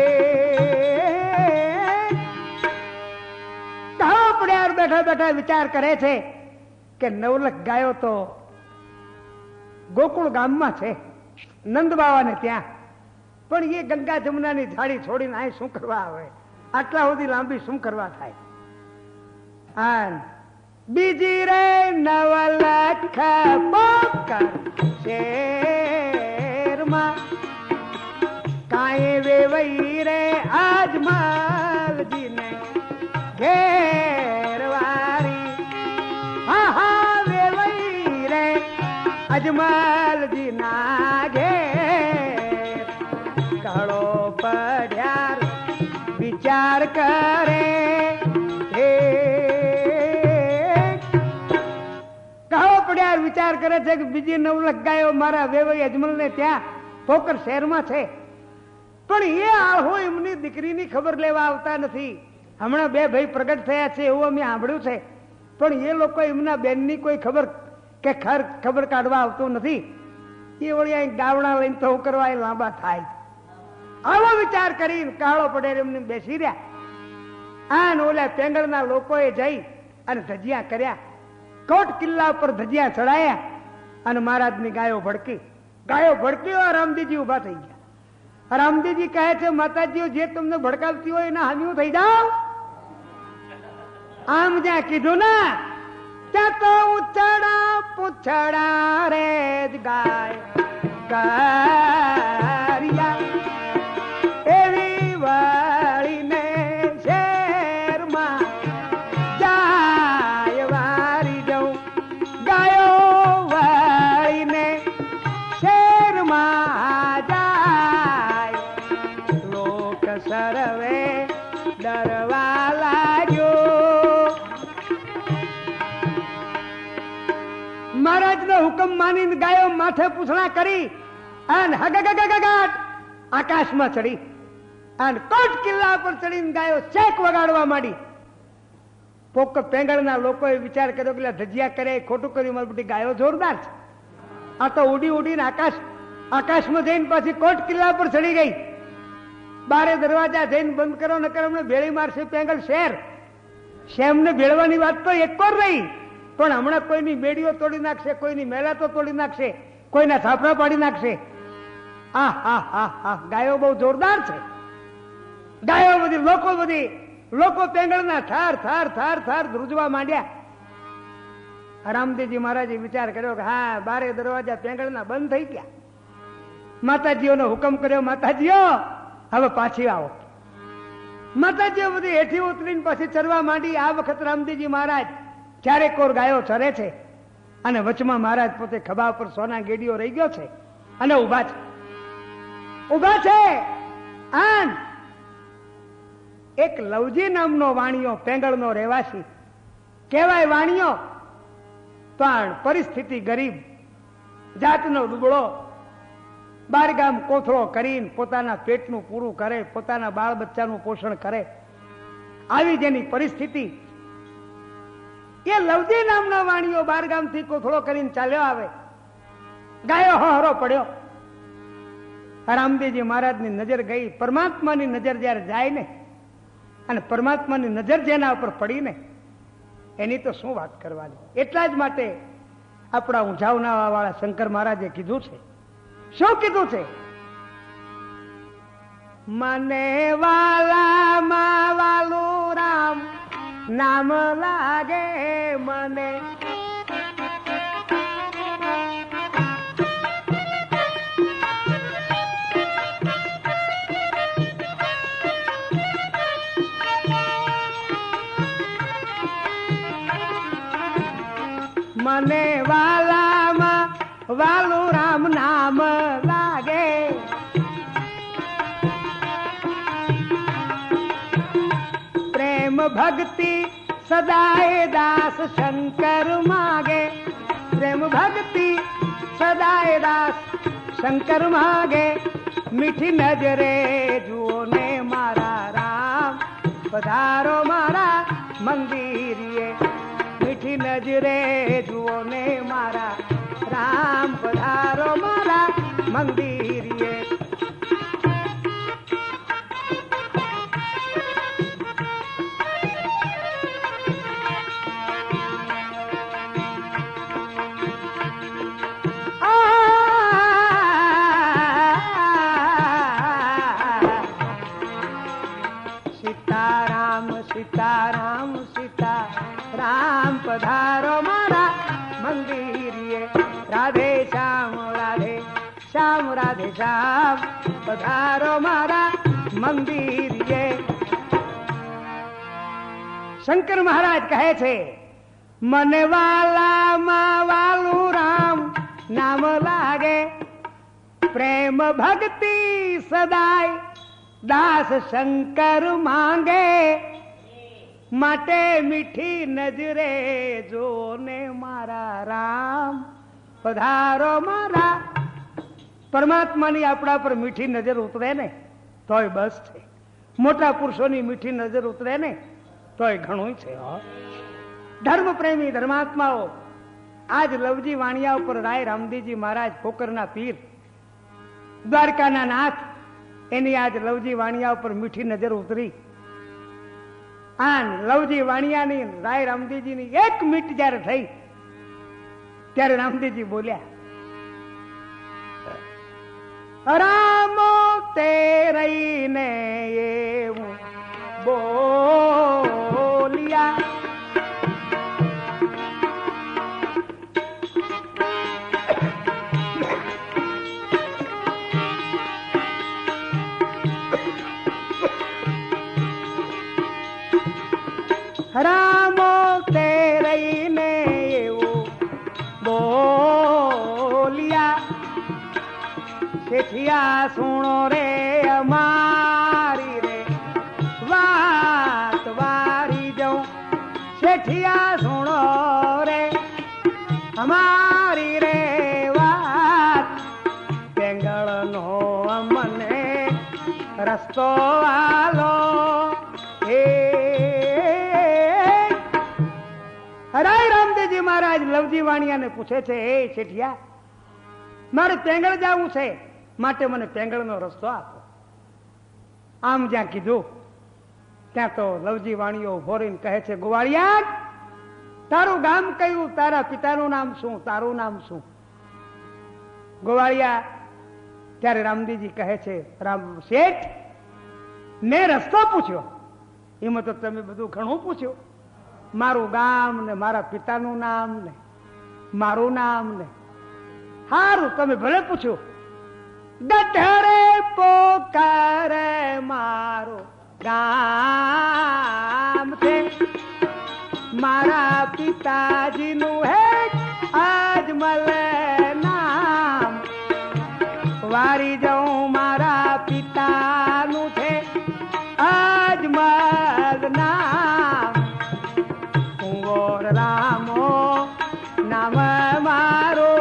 બેઠા બેઠા વિચાર કરે છે કે નવલખ ગાયો તો ગોકુળ ગામમાં છે, નંદ બાવાને ત્યાં, પણ એ ગંગા જમુનાની ઝાડી છોડીને અહીં શું કરવા આવે? આટલા સુધી લાંબી શું કરવા થાય? હા, બીજી રે નવલખ પોકર શેરમાં કાંઈ વેવઈ રે અજમલજીને ઘેરવારી. હા હા, વેવઈ રે અજમલજી ના ઘેર. કહળો પઢિયાર વિચાર કરે હે. કહળો પઢિયાર વિચાર કરે છે કે બીજી નવલખ ગાયો મારા વેવઈ અજમલ ને ત્યાં ફોકર શહેરમાં છે, પણ એ આહો એમની દીકરીની ખબર લેવા આવતા નથી. હમણાં 2 ભાઈ પ્રગટ થયા છે એવું અમે સાંભળ્યું છે, પણ એ લોકો એમના બેનની કોઈ ખબર કાઢવા આવતું નથી. એ વળી અહીં ગાવડા લઈને તો કરવા એ લાંબા થાય. આવો વિચાર કરીને કાળો પટેલ એમને બેસી રહ્યા. આને ઓલા પેંગળના લોકોએ જઈ અને ધજિયા કર્યા, કોટ કિલ્લા ઉપર ધજિયા ચડાયા અને મહારાજની ગાયો ભડકી. રામદેવજી ઉભા થઈ ગયા. રામદેવજી કહે છે માતાજીઓ જે તમને ભડકાવતી હોય એના હામ્યું થઈ જાઓ. આમ જ્યાં કીધું ને ત્યાં તો ઉછડા પૂછડા રે ગાય ગારિયા એવી વાળીને શેરમાં જાય વારી જવું ગાયો વાળીને શેરમાં જાય લોક સરવે ડરવા લાગ્યો. મહારાજ નો હુકમ માનીને ગાયો માથે પૂછડા કરી અને હગગગગગાટ આકાશમાં ચડી અને કોટ કિલ્લા પર ચડીને ગાયો ચેક વગાડવા માંડી. પોક પેંગળના લોકોએ વિચાર કર્યો કે ધજિયા કરે ખોટું કર્યું, મારી બધી ગાયો જોરદાર છે. આ તો ઉડી ઉડીને આકાશમાં જઈને પાછી કોટ કિલ્લા પર ચડી ગઈ. બારે દરવાજા જઈને બંધ કરો નકર અમને ભેળી મારશે પેંગળ શેર. શેમને ભેળવાની વાત તો એક કોર રહી, પણ હમણાં કોઈની બેડીઓ તોડી નાખશે, કોઈની મેલાતો તોડી નાખશે, કોઈના થાપડા પાડી નાખશે. હા હા હા હા ગાયો બહુ જોરદાર છે. ગાયો બધી લોકો પેંગળના થાર થાર થાર થાર ધ્રુજવા માંડ્યા. રામદેવજી મહારાજે વિચાર કર્યો કે હા બારે દરવાજા પેંગળના બંધ થઈ ગયા. માતાજીઓનો હુકમ કર્યો, માતાજીઓ હવે પાછી આવો. માતાજીઓ બધી હેઠી ઉતરીને પાછી ચરવા માંડી. આ વખત રામદેવજી મહારાજ ચારે કોર ગાયો ચરે છે અને વચમાં મહારાજ પોતે ખભા પર સોના ગેડીઓ રહી ગયો છે અને ઉભા છે. આન એક લવજી નામનો વાણિયો પેંગળનો રહેવાસી કહેવાય. વાણિયો પણ પરિસ્થિતિ ગરીબ, જાતનો દુબળો, બારગામ કોથળો કરીને પોતાના પેટનું પૂરું કરે, પોતાના બાળ બચ્ચાનું પોષણ કરે, આવી જેની પરિસ્થિતિ. એ લવજી નામનો વાણિયો બારગામથી કોથળો કરીને ચાલ્યો આવે. ગાયો હરો પડ્યો. રામદેવજી મહારાજની નજર ગઈ. પરમાત્માની નજર જયારે જાય ને અને પરમાત્માની નજર જેના ઉપર પડીને એની તો શું વાત કરવાની. એટલા જ માટે આપણા ઊંઝાવનાવા વાળા શંકર મહારાજે કીધું છે. શું કીધું છે? મને વાલામાં વાલું રામ નામ લાગે મને. મને વાલામાં વાલું રામ નામ લાગે. પ્રેમ ભક્તિ સદાય દાસ શંકર માગે. પ્રેમ ભક્તિ સદાય દાસ શંકર માગે. મીઠી નજરે જુઓ ને મારા રામ પધારો મારા મંદિરે. મીઠી નજરે જુઓ ને મારા રામ પધારો મારા મંદિરે. સીતારામ સીતારામ સીતારામ પધારો મારા મંદિરે. રાધે શ્યામ રાધે શ્યામ રાધે શ્યામ પધારો મારા મંદિરે. શંકર મહારાજ કહે છે મને વાલામાં વાલું રામ નામ લાગે. પ્રેમ ભક્તિ સદાય દાસ શંકર માંગે. માટે મીઠી નજરે જો ને મારા રામ પધારો મારા. પરમાત્માની આપણા પર મીઠી નજર ઉતરે ને તોય બસ છે. મોટા પુરુષોની મીઠી નજર ઉતરે ને તોય ઘણું છે. ધર્મ પ્રેમી ધર્માત્માઓ આજ લવજી વાણિયા ઉપર રાય રામદેવજી મહારાજ પોકરના પીર દ્વારકાના નાથ એની આજ લવજી વાણિયા ઉપર મીઠી નજર ઉતરી. આન લવજી વાણિયાની રાય રામદેવજીની એક મીટ જયારે થઈ ત્યારે રામદેવજી બોલ્યા રામો તે રહીને એવું બોલિયા રામો તે રહીને એવું બોલિયા શેઠિયા સુણો રે અમારી રે વાત વારી જાઉં શેઠિયા સુણો રે અમારી રે વાત પેંગળનો અમને રસ્તો આલો હરાય રામદેવજી મહારાજ લવજી વાણિયાને પૂછે છે, હે શેઠિયા, મારે પેંગળ જવું છે, માટે મને પેંગળનો રસ્તો આપો. આમ જ્યાં કીધું ત્યાં તો લવજી વાણિયો ઉભો રહીને કહે છે, ગોવાળિયા, તારું ગામ કયું, તારા પિતાનું નામ શું, તારું નામ શું? ગોવાળિયા ત્યારે રામદેવજી કહે છે, રામ શેઠ, મેં રસ્તો પૂછ્યો, એમાં તો તમે બધું ઘણું પૂછ્યું, મારું ગામ ને મારા પિતાનું નામ ને મારું નામ ને હારું તમે ભલે પૂછ્યું. ગઢરે પોકારે મારું ગામ છે, મારા પિતાજીનું હે અજમલ નામ, વારી જાઉં મારા પિતાનું છે અજમલ નામ, રામો નામ મારો.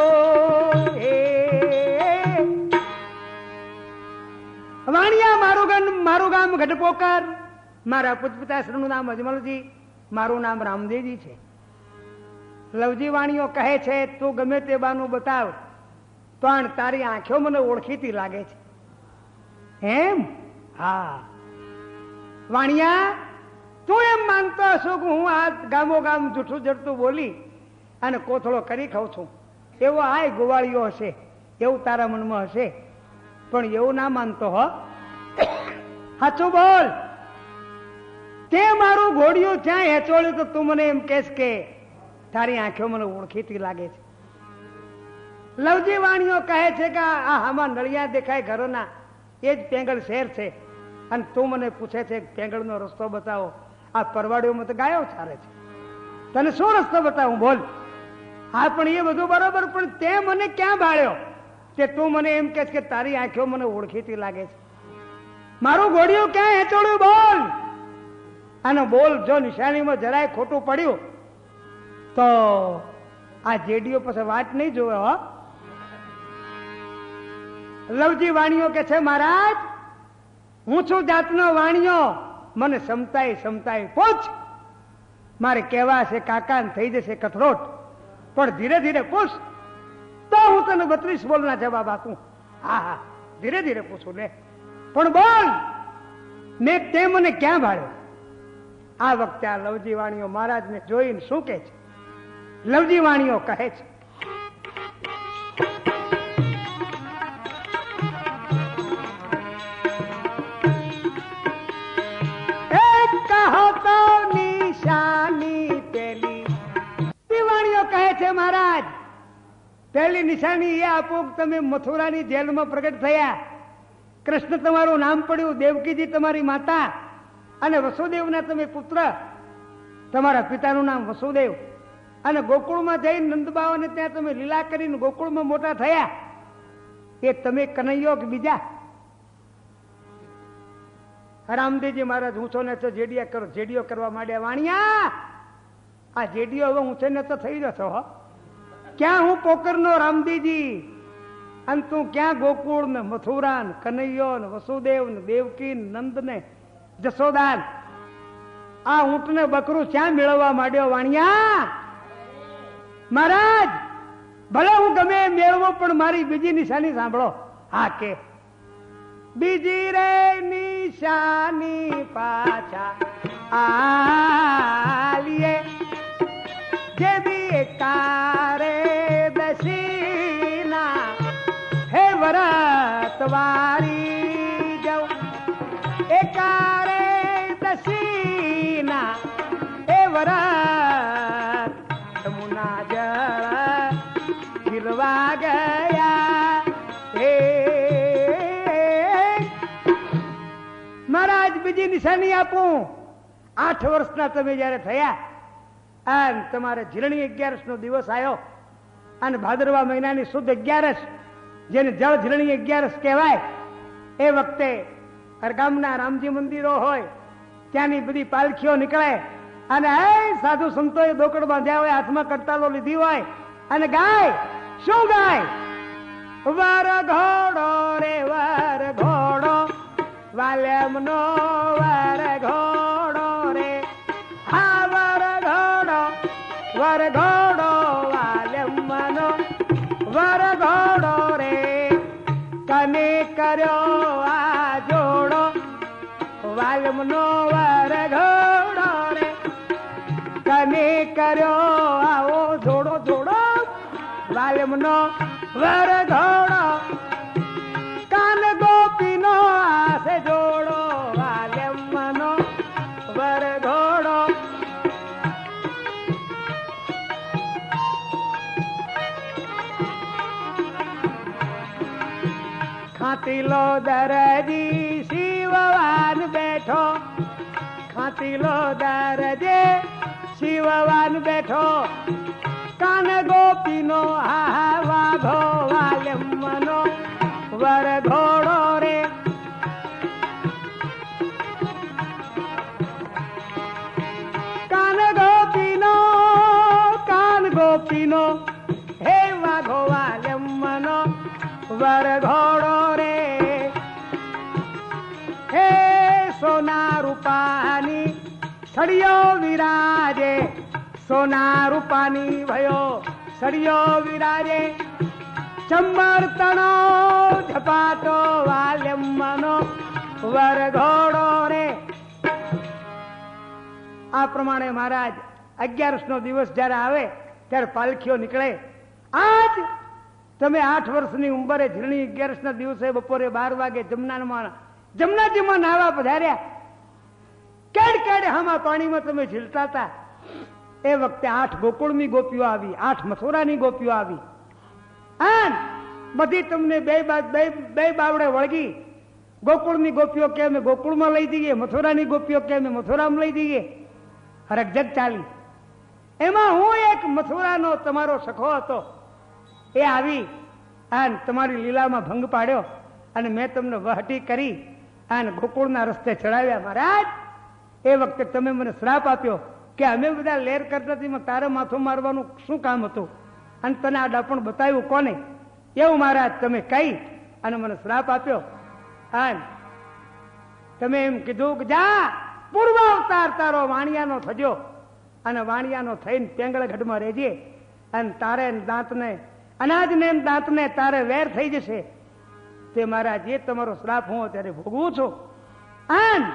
વાણિયા, મારું ગામ ગઢપોકર, મારા પુત્પિતાશ્રીનું નામ અજમલજી, મારું નામ રામદેવજી છે. લવજી વાણીઓ કહે છે, તું ગમે તે બાનું બતાવ, પણ તારી આંખો મને ઓળખીતી લાગે છે. એમ? હા. વાણિયા, તું એમ માનતો હશો કે હું આ ગામો ગામ જૂઠું જડતું બોલી અને કોથળો કરી ખાઉં છું, એવો આય ગોવાળીઓ હશે, એવું તારા મનમાં હશે, પણ એવું ના માનતો હો. સાચું બોલ. તે મારું ઘોડિયું ત્યાં હેચોળ્યું તો તું મને એમ કહેશ કે તારી આંખો મને ઓળખીતી લાગે છે. લવજી વાણીઓ કહે છે કે આ આમાં નળિયા દેખાય ઘરોના, એ જ પેંગળ શહેર છે, અને તું મને પૂછે છે પેંગળનો રસ્તો બતાવો. આ પરવાડીઓમાં તો ગાયો ચાલે છે, તને શું રસ્તો બતાવું, બોલ. હા, પણ એ બધું બરોબર, પણ તે મને ક્યાં બાળ્યો કે તું મને એમ કહે કે તારી આંખો મને ઓળખીતી લાગે છે? મારું ઘોડિયું ક્યાં હેચોડ્યું, બોલ. આનો બોલ જો નિશાનીમાં જરાય ખોટું પડ્યું તો આ જેડીઓ પાસે વાત નહીં જોવે હો. લવજી વાણીઓ કે છે, મહારાજ, હું છું જાતનો વાણિયો, મને સમતાય પૂછ. મારે કહેવા છે કાકા થઈ જશે કથરોટ, પણ ધીરે ધીરે પૂછ તો હું તને 32 બોલના જવાબ આપું. હા હા, ધીરે ધીરે પૂછું લે, પણ બોલ, મેં તે મને ક્યાં ભાળ્યો? આ વખતે આ લવજી વાણીઓ મહારાજને જોઈને શું કહે છે? લવજી વાણીઓ કહે છે, મહારાજ, પહેલી નિશાની એ આપો કે તમે મથુરાની જેલમાં પ્રગટ થયા, કૃષ્ણ તમારું નામ પડ્યું, દેવકીજી તમારી માતા, અને વસુદેવના તમે પુત્ર, તમારા પિતાનું નામ વસુદેવ, અને ગોકુળમાં જઈને નંદબાઓને ત્યાં તમે લીલા કરીને ગોકુળમાં મોટા થયા. એ તમે કનૈયો કે બીજા? રામદેવજી મહારાજ ઊંચો ને તો જેડીઓ કરવા માંડ્યા. વાણિયા, આ જેડીઓ હવે ઊંચે ને તો થઈ જશો હો. ક્યાં હું પોકરનો રામદેવજી, અને તું ક્યાં ગોકુળ ને મથુરા ને કનૈયો ને વસુદેવ ને દેવકી નંદ ને જશોદાન, આ ઊંટ ને બકરું ક્યાં મેળવવા માંડ્યો? વાણિયા મહારાજ, ભલે હું ગમે મેળવો, પણ મારી બીજી નિશાની સાંભળો. હા કે બીજી રે નિશાની પાછા આલીએ, જે બી કારે દશીના હે વરતવારી, નિશાની આપું. 8 વર્ષના તમે જયારે થયા અને તમારે ઝીલણી 11 નો દિવસ આવ્યો અને ભાદરવા મહિનાની શુદ્ધ 11, જેને જળ ઝીલણી 11 કહેવાય, એ વખતે ગામના રામજી મંદિરો હોય ત્યાંની બધી પાલખીઓ નીકળે અને સાધુ સંતોએ દોકડ બાંધ્યા હોય, હાથમાં કડતાલો લીધી હોય અને ગાય. શું ગાય? વર ઘોડો રે વર ઘોડો, વાલ્યમનો વર ઘોડો રે, હા વર ઘોડો વાલ્યમનો વર ઘોડો રે, કને કર્યો આ જોડો, વાલ્યમનો વર ઘોડો રે, કને કર્યો આવો જોડો જોડો, વાલ્યમનો વર ઘોડો, કાન ગોપીનો આસે જોડો, વાલ્યમનો વર ઘોડો. ખાતીલો દરજી શિવવાન બેઠો, ખાતીલો દરજે શિવવાન બેઠો, કાન ગોપીનો હા વાઘો, વાલ્યમનો વર ઘોડો રે. કાન ગોપીનો હે વાઘો, વાલ્યમનો વર ઘોડો રે. હે સોના રૂપાની સળિયો વિરાજે, સોના રૂપાની ભયો સળિયો વિરાજે, ચંબર તણો ઝપાટો, વાલ્યમનો વર ઘોડો રે. આ પ્રમાણે મહારાજ 11 નો દિવસ જયારે આવે ત્યારે પાલખીઓ નીકળે. આજ તમે 8 વર્ષની ઉંમરે ઝીલણી 11 ના દિવસે બપોરે 12 વાગે જમનાજીમાં નાવા પધાર્યા. કેડ કેડ હામાં પાણીમાં તમે ઝીલતા હતા. એ વખતે 8 ગોકુળની ગોપીઓ આવી, 8 મથુરાની ગોપીઓ આવી. બધી તમને બે બાવડે વળગી. ગોકુળની ગોપીઓ કે અમે ગોકુળમાં લઈ જઈએ, મથુરાની ગોપીઓ કે અમે મથુરામાં લઈ જઈએ. હરકજગ ચાલી. એમાં હું એક મથુરાનો તમારો સખો હતો, એ આવી અને તમારી લીલામાં ભંગ પાડ્યો અને મેં તમને વહટી કરી અને ગોકુળના રસ્તે ચડાવ્યા. મહારાજ, એ વખતે તમે મને શ્રાપ આપ્યો કે અમે બધા લેર કરતા હતી, તારે માથું મારવાનું શું કામ હતું અને તને આ ડાપણ બતાવ્યું કોને? એવું મહારાજ તમે કહી અને મને શ્રાપ આપ્યો. અને તમે એમ કીધું કે જા પૂર્વ અવતાર તારો વાણિયાનો થજો અને વાણિયાનો થઈને પેંગળગઢમાં રહેજે અને તારે દાંતને અનાજને દાંતને તારે વેર થઈ જશે. તે મહારાજ એ તમારો શ્રાપ હું અત્યારે ભોગવું છું. અને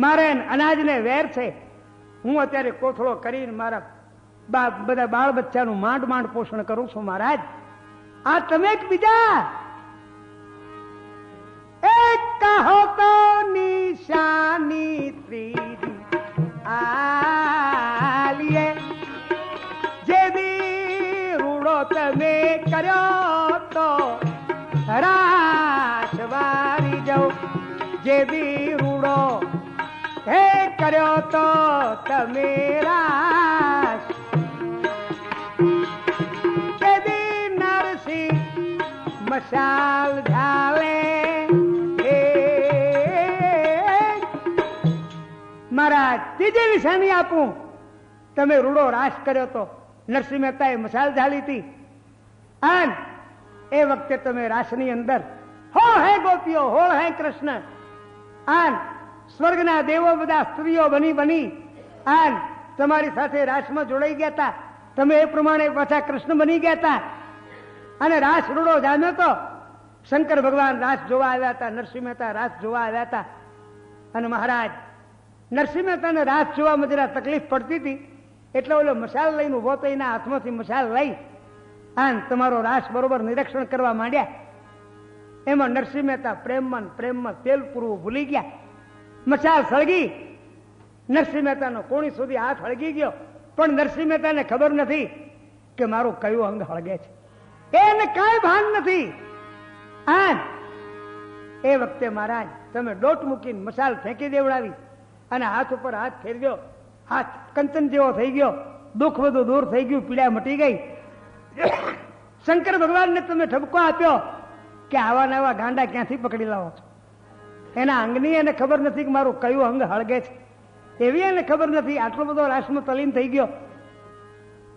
મારે અનાજને વેર છે. હું અત્યારે કોથળો કરીને મારા બધા બાળ બચ્ચાનું માંડ પોષણ કરું છું. મહારાજ, આ તમે એક બીજા એક કહો તો નિશાની ત્રીજી આલીએ, જે દી રૂડો તમે કર્યો તો રાસવારી જાઉં, જે દી રૂડો હે કર્યો તો તમે રાસ, જે દી નરસિંહ મશાલ ઝાલે. મહારાજ, ત્રીજી નિશાની આપું. તમે રૂડો રાસ કર્યો તો, નરસિંહ મહેતાએ મશાલ ઝાલી હતી અને એ વખતે તમે રાસની અંદર હોળ હે ગોપીઓ, હોળ હે કૃષ્ણ અને સ્વર્ગના દેવો બધા સ્ત્રીઓ બની અને તમારી સાથે રાસમાં જોડાઈ ગયા હતા. તમે એ પ્રમાણે પાછા કૃષ્ણ બની ગયા હતા અને રાસ રૂડો જામ્યો તો. શંકર ભગવાન રાસ જોવા આવ્યા હતા, નરસિંહ મહેતા રાસ જોવા આવ્યા હતા. અને મહારાજ, નરસિંહ મહેતાને રાસ જોવામાં જરા તકલીફ પડતી હતી એટલે ઓલો મશાલ લઈને ઉભો તો એના હાથમાંથી મશાલ લઈ અને તમારો રાસ બરોબર નિરીક્ષણ કરવા માંડ્યા. એમાં નરસિંહ મહેતા પ્રેમમાં તેલ પૂરવું ભૂલી ગયા. મશાલ સળગી, નરસિંહ મહેતાનો કોણી સુધી હાથ હળગી ગયો, પણ નરસિંહ મહેતાને ખબર નથી કે મારું કયું અંગ હળગે છે. એને કાંઈ ભાન નથી. એ વખતે મહારાજ તમે ડોટ મૂકીને મસાલ ફેંકી દેવડાવી અને હાથ ઉપર હાથ ફેરવ્યો, હાથ કંચન જેવો થઈ ગયો, દુઃખ બધું દૂર થઈ ગયું, પીડા મટી ગઈ. શંકર ભગવાનને તમે ઠપકો આપ્યો કે આવા નવા ગાંડા ક્યાંથી પકડી લાવો છો? એના અંગની એને ખબર નથી કે મારું કયું અંગ હળગે છે, એવી એને ખબર નથી. આટલો બધો રાસમાં તલીન થઈ ગયો.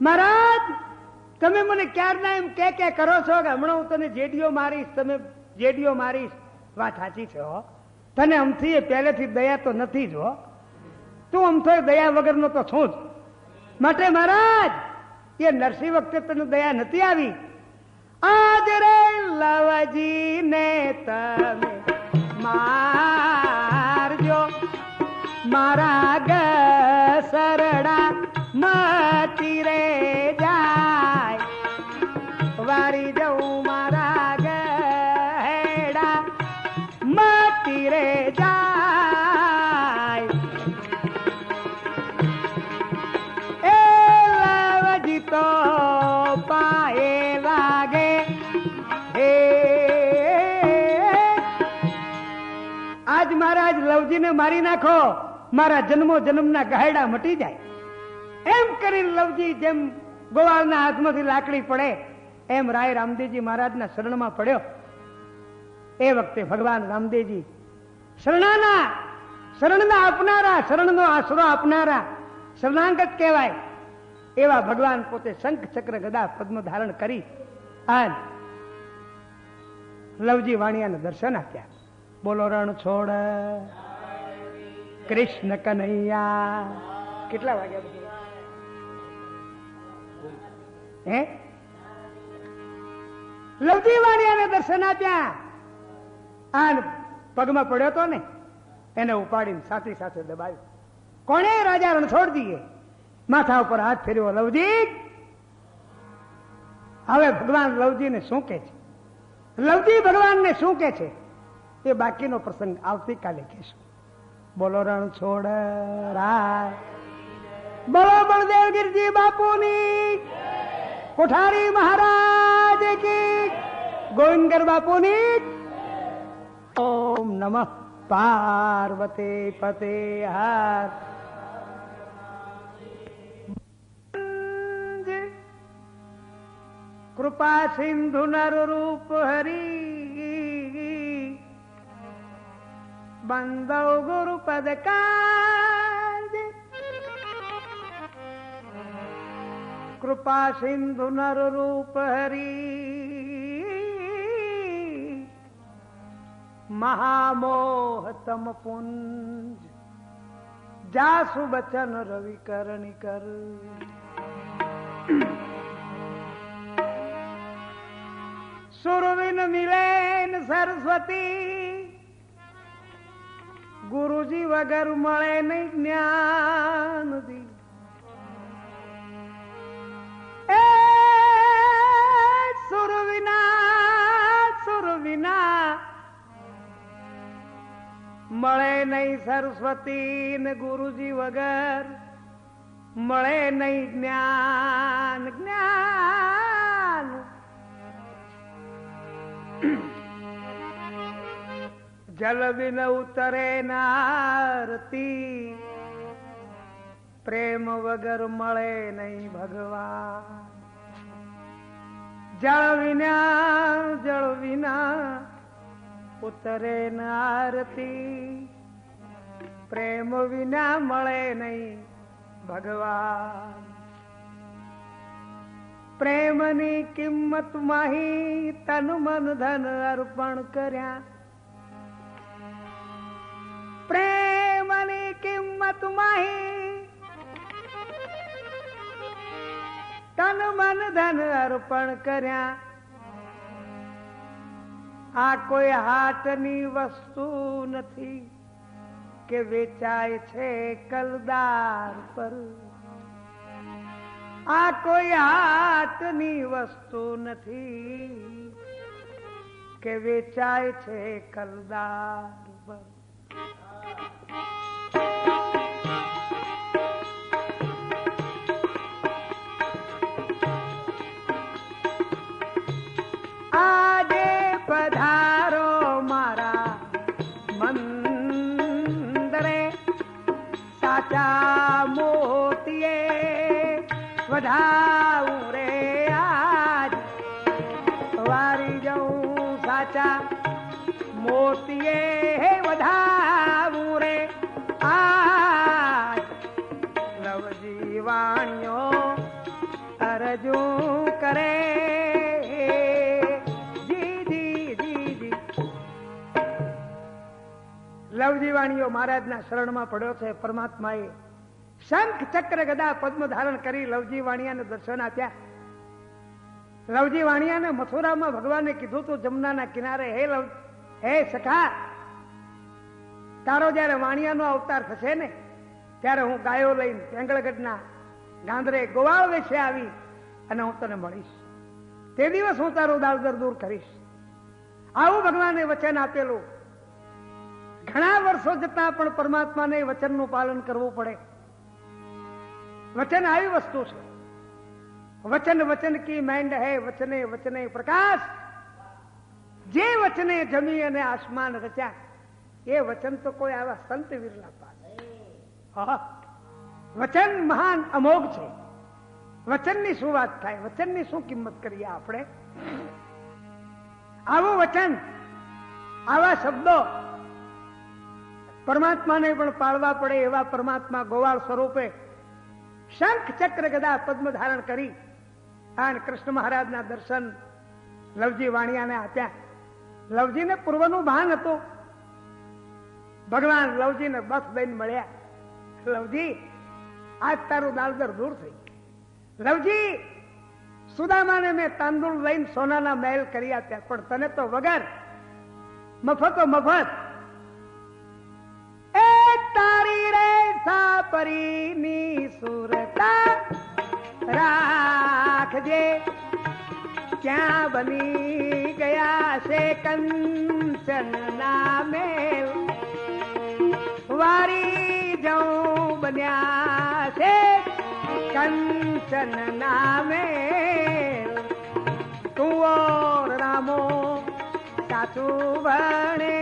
મહારાજ તમે મને ક્યારના એમ કે કરો છો કે હમણાં હું તને જેડીઓ મારીશ, તમે જેડીઓ મારીશ. વાત સાચી છે હો, તને અમથી પહેલેથી દયા તો નથી જ હો, તું અમથો દયા વગરનો તો છું જ. માટે મહારાજ એ નરસિંહ વખતે તને દયા નથી આવી. આજ રે લવજી ને તમે મારજો, મારા ગસરડા મટી રે જાય, વારી જવું મારા ગહેડા મટી રે જાય. એ લવજી તો પાયે લાગે હે. આજ મહારાજ લવજીને મારી નાખો, મારા જન્મો જન્મના ગહેડા મટી જાય. એમ કરીને લવજી જેમ ગોવાળના હાથમાંથી લાકડી પડે એમ રાય રામદેવજી મહારાજના શરણમાં પડ્યો. એ વખતે ભગવાન રામદેવજી શરણના આપનારા, શરણનો આશરો આપનારા શરણાંગત કહેવાય એવા ભગવાન પોતે શંખ ચક્ર ગદા પદ્મ ધારણ કરી અને લવજી વાણિયાને દર્શન આપ્યા. બોલો રણ છોડ કૃષ્ણ કનૈયા. કેટલા વાગ્યા બધા હે? લવજી વાણિયાને દર્શન આપ્યા. આ પગમાં પડ્યો તો ને એને ઉપાડીને સાથે સાથે દબાવ્યો. કોણે? રાજા રણછોડજીએ માથા ઉપર હાથ ફેર્યો. લવજી હવે ભગવાન લવજીને શું કે છે, લવજી ભગવાનને શું કે છે એ બાકીનો પ્રસંગ આવતીકાલે કહેશું. બોલો રણછોડ રાય, બોલો બળદેવગીરજી બાપુની, કોઠારી મહારાજ કી, ગોવિંદગર બાપુની. ઓમ નમઃ પાર્વતી પતે હર. કૃપા સિંધુ નર રૂપ હરી, બંદવ ગુરુ પદ કાજ. કૃપા સિંધુ નર રૂપ હરી, મહામોહ તમ પુંજ. જાસુ બચન રવિ કરણી કર. સુરવિન મિલેન સરસ્વતી, ગુરુજી વગર મળે નહીં જ્ઞાન. એ સુર વિના મળે નહીં સરસ્વતી, ને ગુરુજી વગર મળે નહીં જ્ઞાન. જ્ઞાન જલ બિન ઉતરે નારતી, પ્રેમ વગર મળે નહીં ભગવાન. જળ વિના ઉતરે નારતી, પ્રેમ વિના મળે નહીં ભગવાન. પ્રેમની કિંમત માહી તન મન ધન અર્પણ કર્યા. પ્રેમની કિંમત માહી તન મન ધન અર્પણ કર્યા. આ કોઈ હાટની વસ્તુ નથી કે વેચાય છે કલદાર પર. આ કોઈ હાટની વસ્તુ નથી કે વેચાય છે કલદાર પર. આજે પધારો મારા મન સાચા મોતીએ વધાવું રે આજ વારી જવું સાચા મોતીએ વધાવું રે આજ લવજી વાણીઓ અરજુ કરે લવજી વાણીઓ મહારાજના શરણમાં પડ્યો છે. પરમાત્માએ શંખ ચક્ર ગદા પદ્મ ધારણ કરી લવજી વાણિયાને દર્શન આપ્યા. લવજી વાણિયાને મથુરામાં ભગવાને કીધું તું જમનાના કિનારે, હે સખા, તારો જયારે વાણિયાનો અવતાર થશે ને ત્યારે હું ગાયો લઈને પેંગળગઢના ગાંધરે ગોવાળ વેશે આવી અને હું તને મળીશ. તે દિવસ હું તારું દાળદર દૂર કરીશ. આવું ભગવાને વચન આપેલું. ઘણા વર્ષો જતા પણ પરમાત્માને વચનનું પાલન કરવું પડે. વચન આવી વસ્તુ છે. વચન વચન કી માંડ હૈ, વચને વચને પ્રકાશ. જે વચને જમી અને આસમાન રચ્યા એ વચન તો કોઈ આવા સંત વિરલા પાસે. વચન મહાન અમોઘ છે. વચનની શું વાત થાય, વચનની શું કિંમત કરીએ આપણે. આવું વચન, આવા શબ્દો પરમાત્માને પણ પાળવા પડે. એવા પરમાત્મા ગોવાળ સ્વરૂપે શંખ ચક્ર ગદા પદ્મ ધારણ કરી અને કૃષ્ણ મહારાજના દર્શન લવજી વાણિયાને આપ્યા. લવજીને પૂર્વનું ભાન હતું. ભગવાન લવજીને બસ દઈને મળ્યા. લવજી, આજ તારું દાળદર દૂર થઈ. લવજી, સુદામાને મેં તાંદુળ લઈને સોનાના મહેલ કરી આપ્યા, પણ તને તો વગર, મફતો મફત. તારી રે સાપરીની સુરતા રાખજે, ક્યાં બની ગયા છે કંચન ના મેલ. વારી જઉં બન્યા છે કંચન ના મેલ. તું ઓર રામો સાચું ભણે.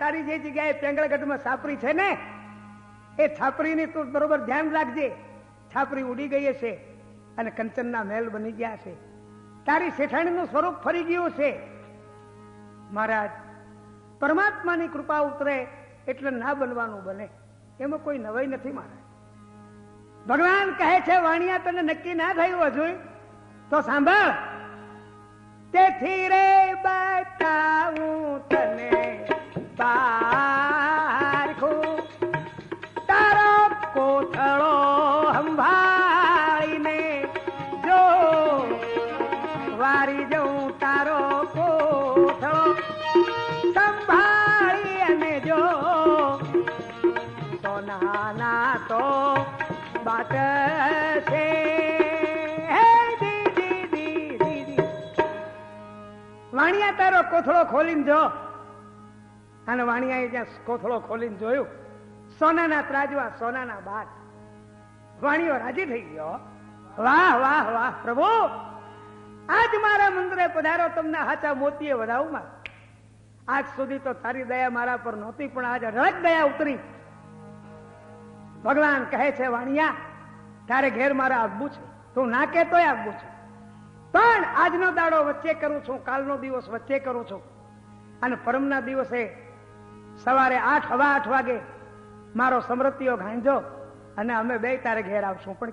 તારી જે જગ્યાએ પેંગળગઢમાં છાપરી છે ને, એ છાપરીની તું બરોબર ધ્યાન રાખજે. છાપરી ઉડી ગઈ છે અને કંચનના મહેલ બની ગયા છે. તારી શેઠાણીનું સ્વરૂપ ફરી ગયું છે. મહારાજ, પરમાત્માની કૃપા ઉતરે એટલે ના બનવાનું બને, એમાં કોઈ નવાઈ નથી. મહારાજ, ભગવાન કહે છે વાણિયા તને નક્કી ના થયું હજુ તો સાંભળ. તેથી રે બતાવું તને પારખું તારો કોથળો સંભાળીને જો. વારી જઉં તારો કોથળો સંભાળી અને જો. સોનાના તો બાટ છે. વાણિયા તારો કોથળો ખોલીને જો. અને વાણિયાએ જ્યાં કોથળો ખોલીને જોયું, સોનાના ત્રાજવા, સોનાના બાટ. વાણિયો રાજી થઈ ગયો. વાહ વાહ વાહ પ્રભુ, આજ મારા મંદિરે પધારો, તમને હાચા મોતીએ વધાવું. આજ સુધી તો તારી દયા મારા પર નહોતી, પણ આજ અઢળક દયા ઉતરી. ભગવાન કહે છે વાણિયા, તારે ઘેર મારા આવવું છે. તું ના કહેતોય આવવું છે, પણ આજનો દાડો વચ્ચે કરું છું, કાલનો દિવસ વચ્ચે કરું છું, અને પરમના દિવસે સવારે 8 સવા 8 વાગે મારો સમૃદ્ધિઓ ગાંજો અને અમે બે તારે ઘેર આવશું. પણ